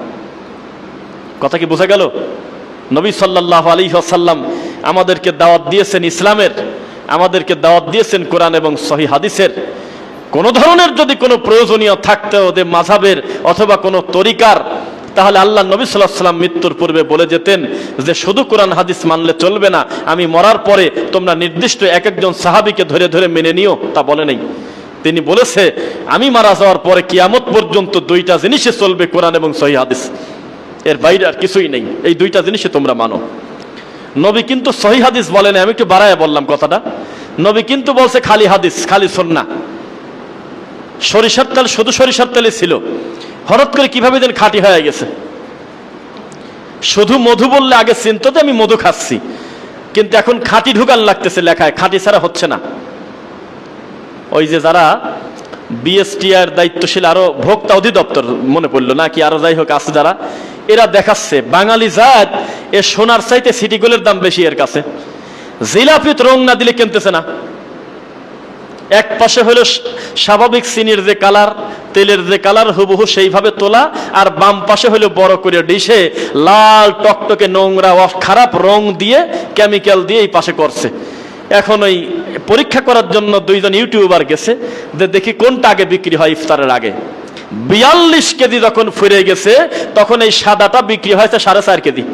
কথা কি বোঝা গেল? নবী সাল্লাল্লাহু আলাইহি ওয়াসাল্লাম আমাদেরকে দাওয়াত দিয়েছেন ইসলামের, আমাদেরকে দাওয়াত দিয়েছেন কোরআন এবং সহিহ হাদিসের। কোনো ধরনের যদি কোনো প্রয়োজনীয় থাকতো ওদের মাযহাবের অথবা কোনো তরিকার, তাহলে আল্লাহ নবী সাল্লাল্লাহু আলাইহি ওয়াসাল্লাম মৃত্যুর পূর্বে বলে যেতেন যে শুধু কোরআন হাদিস মানলে চলবে না, আমি মরার পরে তোমরা নির্দিষ্ট এক একজন সাহাবীকে ধরে ধরে মেনে নিও, তা বলে নাই। তিনি বলেছে আমি মারা যাওয়ার পরে কিয়ামত পর্যন্ত দুইটা জিনিসে চলবে, কোরআন এবং সহিহ হাদিস, এর বাইরে আর কিছুই নেই, এই দুইটা জিনিসে তোমরা মানো। নবী কিন্তু সহিহ হাদিস বলেন, আমি একটু বাড়ায় বললাম কথাটা। নবী কিন্তু বলছে খালি হাদিস, খালি সুন্নাহ। সরিষার তেল শুধু সরিষার তেলে ছিল, হঠাৎ করে কিভাবে যেন খাঁটি হয়ে গেছে। শুধু মধু বললে আগে চিন্তা যে আমি মধু খাচ্ছি, কিন্তু এখন খাঁটি ঢুকান লাগতেছে লেখায়, খাঁটি ছাড়া হচ্ছে না। ওই যে যারা বিএসটিআর দায়িত্বশীল, আরো ভোক্তা অধিদপ্তর মনে পড়লো না কি, আরো যাই হোক আছে যারা, এরা দেখাচ্ছে বাঙালি জাত এ সোনার চাইতে সিটিগুলোর দাম বেশি এর কাছে। জিলাপিত রং না দিলে কিনতেছে না। এক পাশে হলো স্বাভাবিক চিনির যে কালার, তেলের যে কালার হুবহু সেইভাবে তোলা, আর বাম পাশে হলো বড় করে ডিশে লাল টকটকে নোংরা খারাপ রং দিয়ে, কেমিক্যাল দিয়ে এই পাশে করছে। এখন ওই পরীক্ষা করার জন্য দুইজন ইউটিউবার গেছে, যে দেখি কোনটা আগে বিক্রি হয় ইফতারের আগে। 42 কেজি যখন ফুরে গেছে, তখন এই সাদাটা বিক্রি হয়েছে 4.5 কেজি।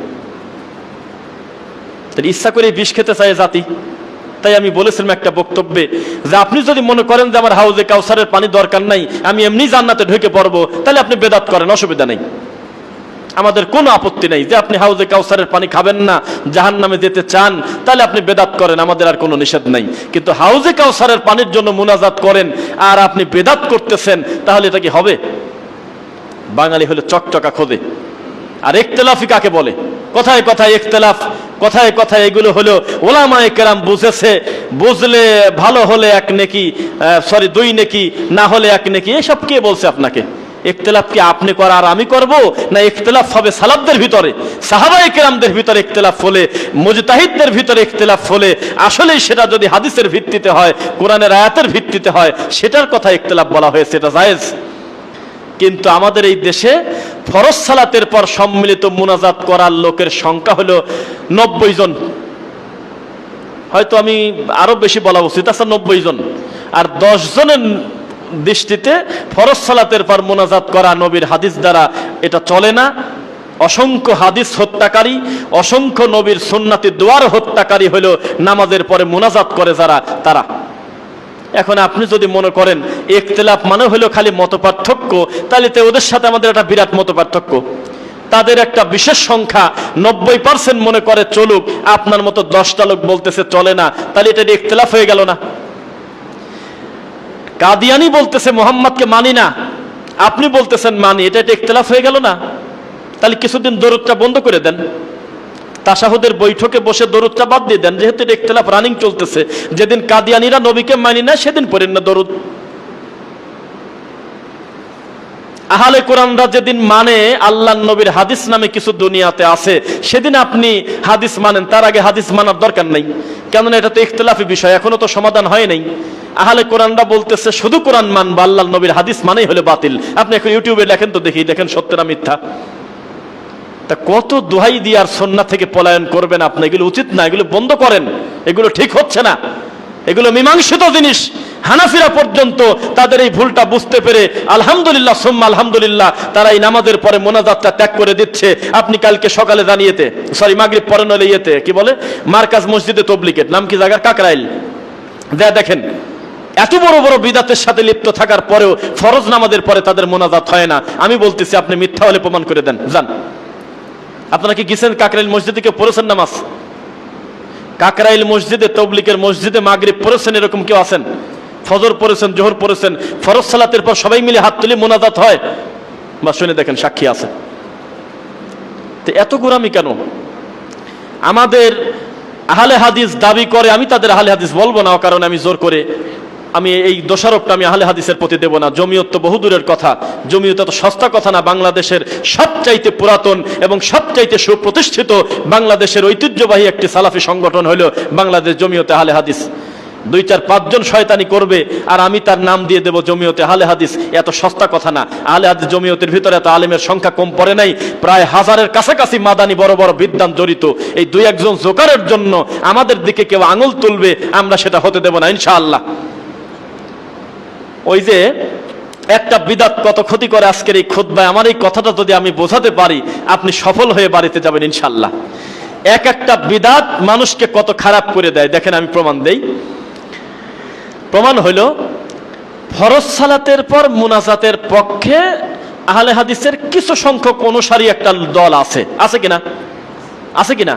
ইচ্ছা করে বিষ খেতে চায় জাতি। তাই আমি বলেছিলাম একটা বক্তব্যে, যে আপনি যদি মনে করেন যে আমার হাউজে কাউসারের পানি দরকার নাই, আমি এমনি জান্নাতে ঢুকে পড়বো, তাহলে আপনি বেদাত করেন, অসুবিধা নেই, আমাদের কোনো আপত্তি নেই। যে আপনি হাউজে কাউসারের পানি খাবেন না, জাহান্নামে যেতে চান, তাহলে আপনি বেদাত করেন, আমাদের আর কোনো নিষেধ নাই। কিন্তু হাউজে কাউসারের পানির জন্য মুনাজাত করেন আর আপনি বেদাত করতেছেন, তাহলে এটা কি হবে? বাঙালি হলে চকচকা খোদে। আর ইখতিলাফি কাকে বলে? কথায় কথায় ইখতিলাফ, কথায় কথায় এগুলো হলো ওলামায়ে কেরাম বুঝেছে, বুঝলে ভালো হলে 1 নেকি, 2 নেকি, না হলে 1 নেকি, এসব কে বলছে আপনাকে? ইখতিলাফ কি আপনি করা আর আমি করব, না ইখতিলাফ হবে সালাফদের ভিতরে, সাহাবায়ে কেরামদের ভিতরে ইখতিলাফ হলে, মুজতাহিদদের ভিতরে ইখতিলাফ হলে, আসলেই সেটা যদি হাদিসের ভিত্তিতে হয়, কোরআনের আয়াতের ভিত্তিতে হয়, সেটার কথা ইখতিলাফ বলা হয়েছে, এটা জায়েজ। কিন্তু আমাদের এই দেশে ফরজ সালাতের পর সম্মিলিত মুনাজাত করার লোকের সংখ্যা হলো 90 জন, হয়তো আমি আরো বেশি বলা উচিত আছে 90 জন। আর 10 জনের দৃষ্টিতে ফরজ সালাতের পর মুনাজাত করা নবীর হাদিস দ্বারা এটা চলে না। অসংখ্য হাদিস হত্যাকারী, অসংখ্য নবীর সুন্নাতি দোয়ার হত্যাকারী হলো নামাজের পরে মুনাজাত করে যারা, তারা। এখন আপনি যদি মনে করেন ইখতিলাফ মানে হলো খালি মতপার্থক্য, তাহলে তো ওদের সাথে আমাদের একটা বিরাট মতপার্থক্য। তাদের একটা বিশেষ সংখ্যা 90% মনে করে চলুক, আপনার মতো 10টা লোক বলতেছে চলে না, তাহলে এটা ইখতিলাফ হয়ে গেল না? কাদিয়ানি বলতেছে মুহাম্মদকে মানি না, আপনি বলতেছেন মানি, এটা ইখতিলাফ হয়ে গেল না? তাহলে কিছুদিন দরুদটা বন্ধ করে দেন, তাশাহুদের বৈঠকে বসে দরুদটা বাদ দিয়ে দেন, যেহেতু এটা ইখতিলাফ রানিং চলতেছে। যেদিন কাদিয়ানিরা নবীকে মানি না সেদিন পড়েন না দরুদ। আহলে কোরআনরা যেদিন মানে আল্লাহর নবীর হাদিস নামে কিছু দুনিয়াতে আছে, সেদিন আপনি হাদিস মানেন, তার আগে হাদিস মানার দরকার নাই। কেননা এটা তো ইখতিলাফি বিষয়, এখনো তো সমাধান হয় নাই। আহলে কোরআনরা বলতেছে শুধু কোরআন মানবা, আল্লাহর নবীর হাদিস মানেই হলে বাতিল। আপনি এখন ইউটিউবে লেখেন তো দেখি, দেখেন সত্য না মিথ্যা। তা কত দোহাই দিয়ে আর সুন্নাহ থেকে পলায়ন করবেন আপনি? এগুলো উচিত না, এগুলো বন্ধ করেন, এগুলো ঠিক হচ্ছে না, এগুলো মীমাংসিত জিনিস। হানাফিরা পর্যন্ত তাদের এই ভুলটা বুঝতে পেরে আলহামদুলিল্লাহ সুম্মা আলহামদুলিল্লাহ তারা এই নামাজের পরে মোনাজাতটা ত্যাগ করে দিচ্ছে। আপনি কালকে সকালে জানিয়েতে, সরি মাগরিব পরে নলে ইয়েতে কি বলে, মার্কাজ মসজিদে তবলিগের নাম কি জায়গার, কাকরাইল, যা দেখেন এত বড় বড় বিদাতের সাথে লিপ্ত থাকার পরেও ফরজ নামাজের পরে তাদের মোনাজাত হয় না। আমি বলতেছি আপনি মিথ্যা হলে প্রমাণ করে দেন, যান। আপনারা কি গেছেন কাকরাইল মসজিদে, কেউ পড়েছেন নামাজ? কাকরাইল মসজিদে, তবলিগের মসজিদে মাগরিব পড়েছেন এরকম কেউ আছেন? ফজর পড়েছেন, জোহর পড়েছেন, ফরজ সালাতের পর সবাই মিলে হাত তুলে মোনাজাত হয়? বা শুনে দেখেন, সাক্ষী আছে। তো এত গোরামি কেন? আমাদের আহলে হাদিস দাবি করে, আমি তাদের আহলে হাদিস বলবো না, কারণ আমি জোর করে আমি এই দোষারোপটা আমি আহলে হাদিসের প্রতি দেব না। জমিয়ত তো বহুদূরের কথা, জমিয়ত তো সস্তা কথা না। বাংলাদেশের সবচাইতে পুরাতন এবং সবচাইতে সুপ্রতিষ্ঠিত বাংলাদেশের ঐতিহ্যবাহী একটি সালাফি সংগঠন হলো বাংলাদেশ জমিয়তে আহলে হাদিস। 2-4-5 জন শয়তানি করবে আর আমি তার নাম দিয়ে দেব জমিয়তে আহলে হাদিস, এত সস্তা কথা না। আহলে হাদিস জমিয়তের ভিতরে এত আলেমের সংখ্যা কম পড়ে নাই, প্রায় 1000-এর কাছাকাছি মাদানি বড় বড় বিদ্বান জড়িত। এই 2-1 জন জোকারের জন্য আমাদের দিকে কেউ আঙুল তুলবে, আমরা সেটা হতে দেব না ইনশাআল্লাহ। ওই যে একটা বিদাত কত ক্ষতি করে, আজকের এই খুতবায় আমার এই কথাটা যদি আমি বোঝাতে পারি, আপনি সফল হয়ে বাড়িতে যাবেন ইনশাআল্লাহ। একটা বিদাত মানুষকে কত খারাপ করে দেয়, দেখেন আমি প্রমাণ দেই। প্রমাণ হইল, ফরজ সালাতের পর মুনাজাতের পক্ষে আহলে হাদিসের কিছু সংখ্যক অনুসারী একটা দল আছে, আছে কিনা? আছে কিনা?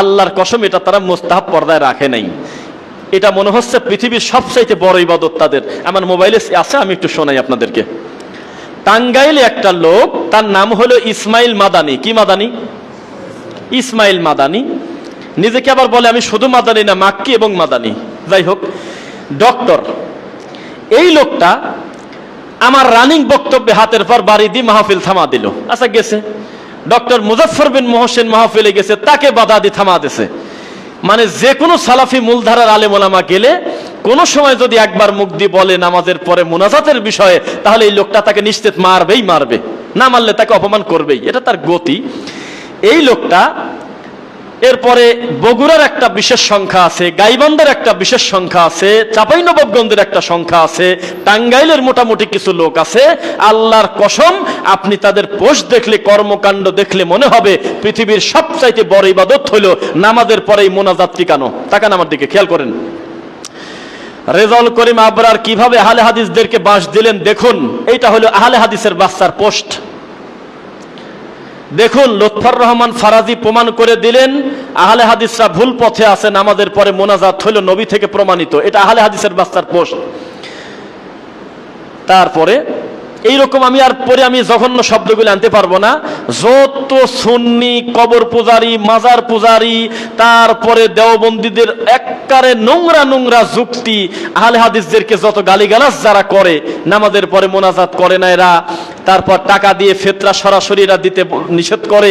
আল্লাহর কসম এটা তারা মুস্তাহাব পর্দায় রাখে নাই। এটা মনে হচ্ছে পৃথিবীর সবচাইতে বড় ইবাদত তাদের। আমার মোবাইলে আছে, আমি একটু শোনাই আপনাদেরকে। টাঙ্গাইলে একটা লোক, তার নাম হলো ইসমাইল মাদানি। কি মাদানি? ইসমাইল মাদানি। নিজেকে আবার বলে আমি শুধু মাদানি না, মাক্কি এবং মাদানি। যাই হোক, ডক্টর। এই লোকটা আমার রানিং বক্তব্যে হাতের পর বাড়ি দিয়ে মাহফিল থামা দিল। আচ্ছা গেছে, ডক্টর মুজাফফর বিন মোহসেন মাহফিলে গেছে, তাকে বাধা দিয়ে থামা দিছে। মানে যে কোনো সালাফি মূলধারার আলেম ওলামা গেলে কোনো সময় যদি একবার মুখ দিয়ে বলে নামাজের পরে মুনাজাতের বিষয়ে, তাহলে এই লোকটা তাকে নিশ্চিত মারবেই মারবে, না মারলে তাকে অপমান করবেই, এটা তার গতি। এই লোকটা এরপরে বগুড়ার একটা বিশেষ সংখ্যা আছে, গাইবান্ধার একটা বিশেষ সংখ্যা আছে, চাঁপাইনবাবগঞ্জের একটা সংখ্যা আছে, টাঙ্গাইলের মোটামুটি কিছু লোক আছে। আল্লাহর কসম, আপনি তাদের পোস্ট দেখলে, কর্মকাণ্ড দেখলে মনে হবে পৃথিবীর সবচাইতে বড় ইবাদত হলো নামাজের পরেই মোনাজাত টিকানো। তাকান আমার দিকে, খেয়াল করেন। রেজাউল করিম আবরার কিভাবে আহলে হাদিসদেরকে বাঁশ দিলেন দেখুন। এইটা হলো আহলে হাদিসের বাচ্চার পোস্ট। দেখুন, লুৎফর রহমান ফারাজি প্রমাণ করে দিলেন আহলে হাদিসরা ভুল পথে আছে, নামাজের পরে মোনাজাত হইল নবী থেকে প্রমাণিত। এটা আহলে হাদিসের বাচ্চার পোস্ট। তারপরে এইরকম আমি আর পরে আমি জঘন্য শব্দগুলো আনতে পারবো না। যত সুন্নি কবর পূজারি, মাজার পূজারি, তারপরে দেওবন্দীদের একবারে নোংরা নোংরা যুক্তি, আহলে হাদিসদেরকে যত গালিগালাজ যারা করে, নামাজের পরে মোনাজাত করে না এরা, তারপর টাকা দিয়ে ফিতরা সরাসরি এরা দিতে নিষেধ করে,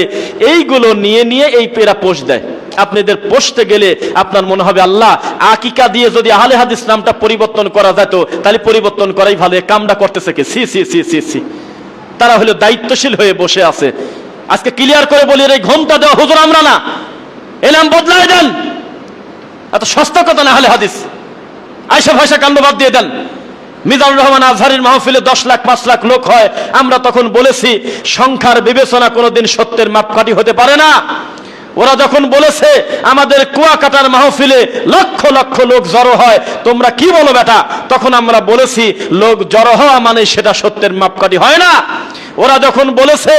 এইগুলো নিয়ে নিয়ে এই এরা পোস্ট দেয়। আপনাদের পোস্টে গেলে আপনার মনে হবে আল্লাহ, আকিকা দিয়ে যদি আহলে হাদিস নামটা পরিবর্তন করা যেত তাহলে পরিবর্তন করাই ভালো। এই কামটা করতেছে কে? সি সি সি সি সি। তারা হলো দায়িত্বশীল হয়ে বসে আছে। আজকে ক্লিয়ার করে বলি, এই ঘোমটা দেওয়া হুজুর আমরা না, এই নাম বদলায় দেন। এত সস্তা কথা না আহলে হাদিস, আয়সা ভাষা কাণ্ড বাদ দিয়ে দেন। মিজানুর রহমান আজহারির মাহফিলে 10 লাখ 5 লাখ লোক হয়, আমরা তখন বলেছি সংখ্যার বিবেচনা কোনোদিন সত্যের মাপকাঠি হতে পারে না। ওরা যখন বলেছে আমাদের কুয়াকাটার মাহফিলে লক্ষ লক্ষ লোক জড়ো হয়, তোমরা কি বলো বেটা, তখন আমরা বলেছি লোক জড়ো হওয়া মানে সেটা সত্যের মাপকাঠি হয় না। ওরা যখন বলেছে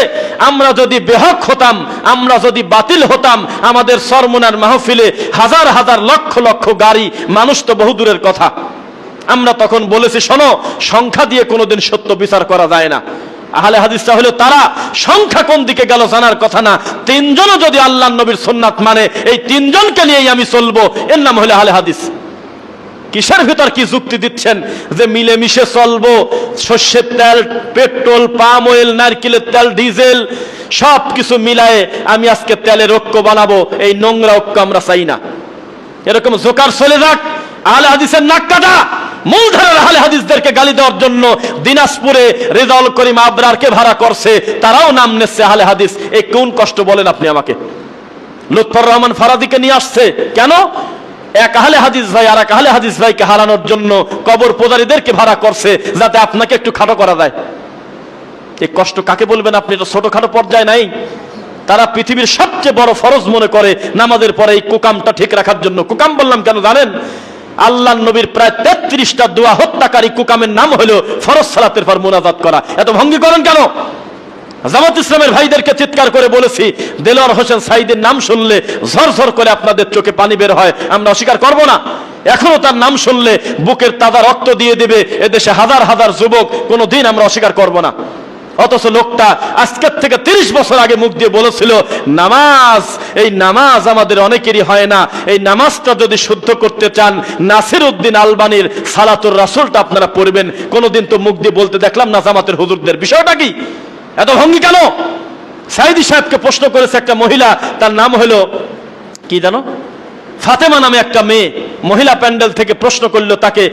আমরা যদি বেহক হতাম, আমরা যদি বাতিল হতাম, আমাদের সরমুনার মাহফিলে হাজার হাজার লক্ষ লক্ষ গাড়ি, মানুষ তো বহুদূরের কথা। আমরা তখন বলেছি শোনো, সংখ্যা দিয়ে কোনোদিন সত্য বিচার করা যায় না। আহলে হাদিসরা হলো তারা সংখ্যা কোন দিকে গেল জানার কথা না, তিনজনও যদি আল্লাহর নবীর সুন্নাত মানে এই তিনজনকে নিয়েই আমি চলবো, এর নাম হলো আহলে হাদিস। কিসের ভিতর কি যুক্তি দিচ্ছেন যে মিলেমিশে চলবো, সর্ষের তেল, পেট্রোল, পাম অয়েল, নারকেলের তেল, ডিজেল সব কিছু মিলায়ে আমি আজকে তেলের ঐক্য বানাবো, এই নোংরা ঐক্য আমরা চাই না। এরকম জোকার চলে যাক, আহলে হাদিসের নাক কাটা। মূলধারার আহলে হাদিসদেরকে গালি দেওয়ার জন্য দিনাজপুরে রেজাউল করিম আবরারকে ভাড়া করছে, তারাও নাম নিচ্ছে আহলে হাদিস। এই কোন কষ্ট বলেন আপনি আমাকে? লুৎফর রহমান ফারাদিকে নিয়ে আসছে কেন? এক আহলে হাদিস ভাই আর এক আহলে হাদিস ভাইকে হারানোর জন্য কবর পূজারীদেরকে ভাড়া করছে, যাতে আপনাকে একটু খাটো করা যায়। এই কষ্ট কাকে বলবেন আপনি? এটা ছোটখাটো পর্যায়ে নাই। তারা পৃথিবীর সবচেয়ে বড় ফরজ মনে করে নামাজের পরে এই কুকামটা ঠিক রাখার জন্য। কুকাম বললাম কেন জানেন? আল্লাহর নবীর প্রায় 33টা দোয়া হত্যাকারী কুকামের নাম হলো ফরজ সালাতের পর মুনাজাত করা। এত ভঙ্গি করেন কেন? জামাত ইসলামের ভাইদেরকে চিৎকার করে বলেছি, দেলোয়ার হোসেন সাইদের নাম শুনলে ঝরঝর করে আপনাদের চোখে পানি বের হয়, আমরা অস্বীকার করব না। এখনো তার নাম শুনলে বুকের তাজা রক্ত দিয়ে দেবে এদেশে হাজার হাজার যুবক, কোনোদিন আমরা অস্বীকার করব না। অথচ লোকটা আজকের থেকে 30 বছর আগে মুখ দিয়ে বলেছিল নামাজ, এই নামাজ আমাদের অনেকেরই হয় না, এই নামাজটা যদি শুদ্ধ করতে চান নাসির উদ্দিন আলবানির সালাতুর রাসূলটা আপনারা পড়বেন। কোনোদিন তো মুখ দিয়ে বলতে দেখলাম না জামাতের হুজুরদের। বিষয়টা কি? এত ভঙ্গি কেন? সাইদি সাহেবকে প্রশ্ন করেছে একটা মহিলা, তার নাম হলো কি জানো, ফাতেমা নামে একটা মেয়ে, মহিলা প্যান্ডেল থেকে প্রশ্ন করলো তাকে,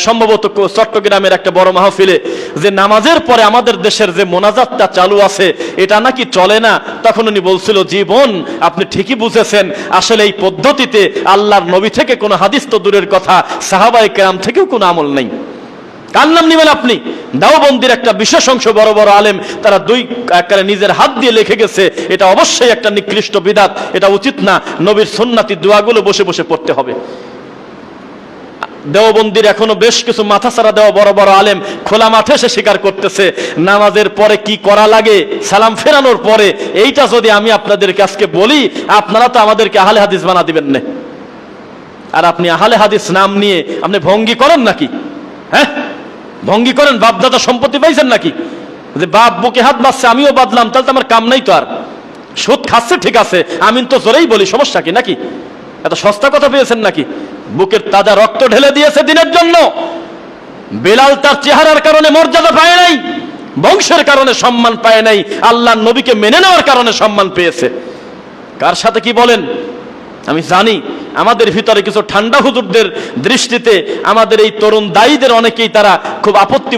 সম্ভবত চট্টগ্রামের একটা বড় মাহফিলে, যে নামাজের পরে আমাদের দেশের যে মোনাজাতটা চালু আছে এটা নাকি চলে না। তখন উনি বলছিল, জীবন আপনি ঠিকই বুঝেছেন, আসলে এই পদ্ধতিতে আল্লাহর নবী থেকে কোনো হাদিস তো দূরের কথা, সাহাবায়ে কেরাম থেকেও কোনো আমল নেই। কার নাম নিবেন আপনি? দাওবন্দির একটা বিশেষ অংশ বড় বড় আলেম, তারা দুই একেবারে নিজের হাত দিয়ে লিখে গেছে, এটা অবশ্যই একটা নিকৃষ্ট বিদআত, এটা উচিত না। নবীর সুন্নাতি দোয়াগুলো বসে বসে পড়তে হবে। দেওবন্দির এখনো বেশ কিছু মাথা ছাড়া দেওয়া বড় বড় আলেম খোলা মাঠে এসে স্বীকার করতেছে নামাজের পরে কি করা লাগে, সালাম ফেরানোর পরে। এইটা যদি আমি আপনাদেরকে আজকে বলি, আপনারা তো আমাদেরকে আহলে হাদিস বানা দিবেন না। আর আপনি আহলে হাদিস নাম নিয়ে আপনি ভঙ্গি করেন নাকি? হ্যাঁ, ভঙ্গি করেন? বাপ দাদা সম্পত্তি পাইছেন নাকি? যে বাপ বুকে হাত বাঁধছে আমিও বাঁধলাম, তাহলে তো আমার কাম নাই তো আর। সুদ খাচ্ছে ঠিক আছে, আমি তো জোরেই বলি, সমস্যা কি নাকি? এত সস্তা কথা পেয়েছেন নাকি? বুকের তাজা রক্ত ঢেলে দিয়েছে দিনের জন্য। বেলাল তার চেহারার কারণে মর্যাদা পায় নাই, বংশের কারণে সম্মান পায় নাই, আল্লাহর নবীকে মেনে নেওয়ার কারণে সম্মান পেয়েছে। কার সাথে কি বলেন? আমি জানি আমাদের ভিতরে কিছু ঠান্ডা হুজুরদের দৃষ্টিতে আমাদের এই তরুণ দায়ীদের অনেকেই তারা খুব আপত্তি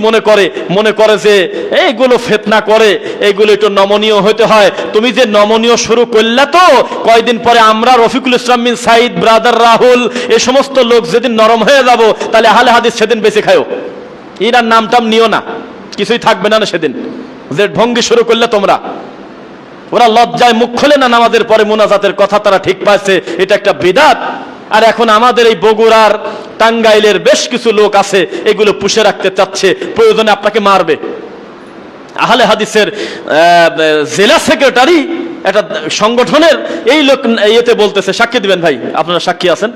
মনে করে যে এইগুলো ফিতনা করে, এইগুলো একটু নমনীয় হতে হয়। তুমি যে নমনীয় শুরু করলে, তো কয়দিন পরে আমরা রফিকুল ইসলাম বিন সাইদ, ব্রাদার রাহুল, এই সমস্ত লোক যেদিন নরম হয়ে যাব, তাহলে আহলে হাদিস সেদিন বেঁচে খায়ও। এরার নামটাম নিও না, কিছুই থাকবে না সেদিন। যে ভঙ্গি শুরু করলে তোমরা, ওরা লজ্জায় মুখ খোলে না নামাজের পরে মুনাজাতের কথা তারা ঠিক পাইছে, এটা একটা বিদআত। আর এখন আমাদের এই বগুড়ার, টাঙ্গাইলের বেশ কিছু লোক আছে, এগুলো পুষে রাখতে চাচ্ছে, প্রয়োজনে আপনাকে মারবে। আহলে হাদিসের জেলা সেক্রেটারি একটা সংগঠনের এই লোক ইয়েতে বলতেছে, সাক্ষী দিবেন ভাই, আপনারা সাক্ষী আছেন,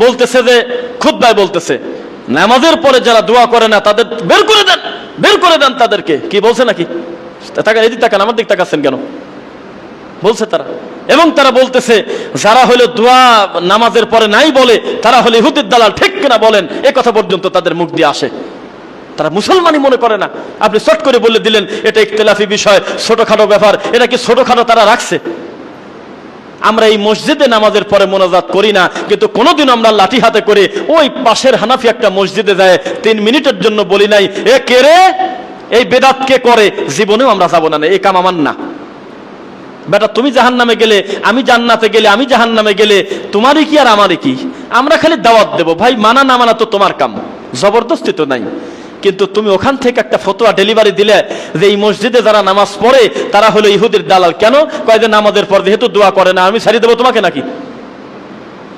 বলতেছে যে খুতবায় বলতেছে নামাজের পরে যারা দোয়া করে না তাদের বের করে দেন, বের করে দেন তাদেরকে। কি বলছে নাকি? এদিক তাকান, আমার দিক তাকাচ্ছেন কেন? বলছে তারা। এবং তারা বলতেছে যারা হলো দোয়া নামাজের পরে নাই বলে তারা হলো ইহুদির দালাল, ঠিক কিনা বলেন? এ কথা পর্যন্ত তাদের মুখ দিয়ে আসে। তারা মুসলমানই মনে করে না। আপনি চট করে বলে দিলেন এটা ইখতিলাফি বিষয়, ছোটখাটো ব্যাপার। এটা কি ছোটখাটো তারা রাখছে? আমরা এই মসজিদে নামাজের পরে মোনাজাত করি না, কিন্তু কোনোদিন আমরা লাঠি হাতে করে ওই পাশের হানাফি একটা মসজিদে যায় 3 মিনিটের জন্য বলি নাই এ কে রে, এই বেদাত কে করে? জীবনেও আমরা যাবো না, এই কাম আমার না। বেটা তুমি জাহান্নামে গেলে, আমি জান্নাতে গেলে, আমি জাহান্নামে গেলে তোমারই কি আর আমারই কি? আমরা খালি দাওয়াত দেবো, ভাই মানা না মানা তো তোমার কাম, জবরদস্তি তো নাই। কিন্তু তুমি ওখান থেকে একটা ফতোয়া ডেলিভারি দিলে যে এই মসজিদে যারা নামাজ পড়ে তারা হলো ইহুদির দালাল। কেন? কয় যে নামাজের পর যেহেতু দোয়া করে না, আমি ছাড়িয়ে দেবো তোমাকে নাকি?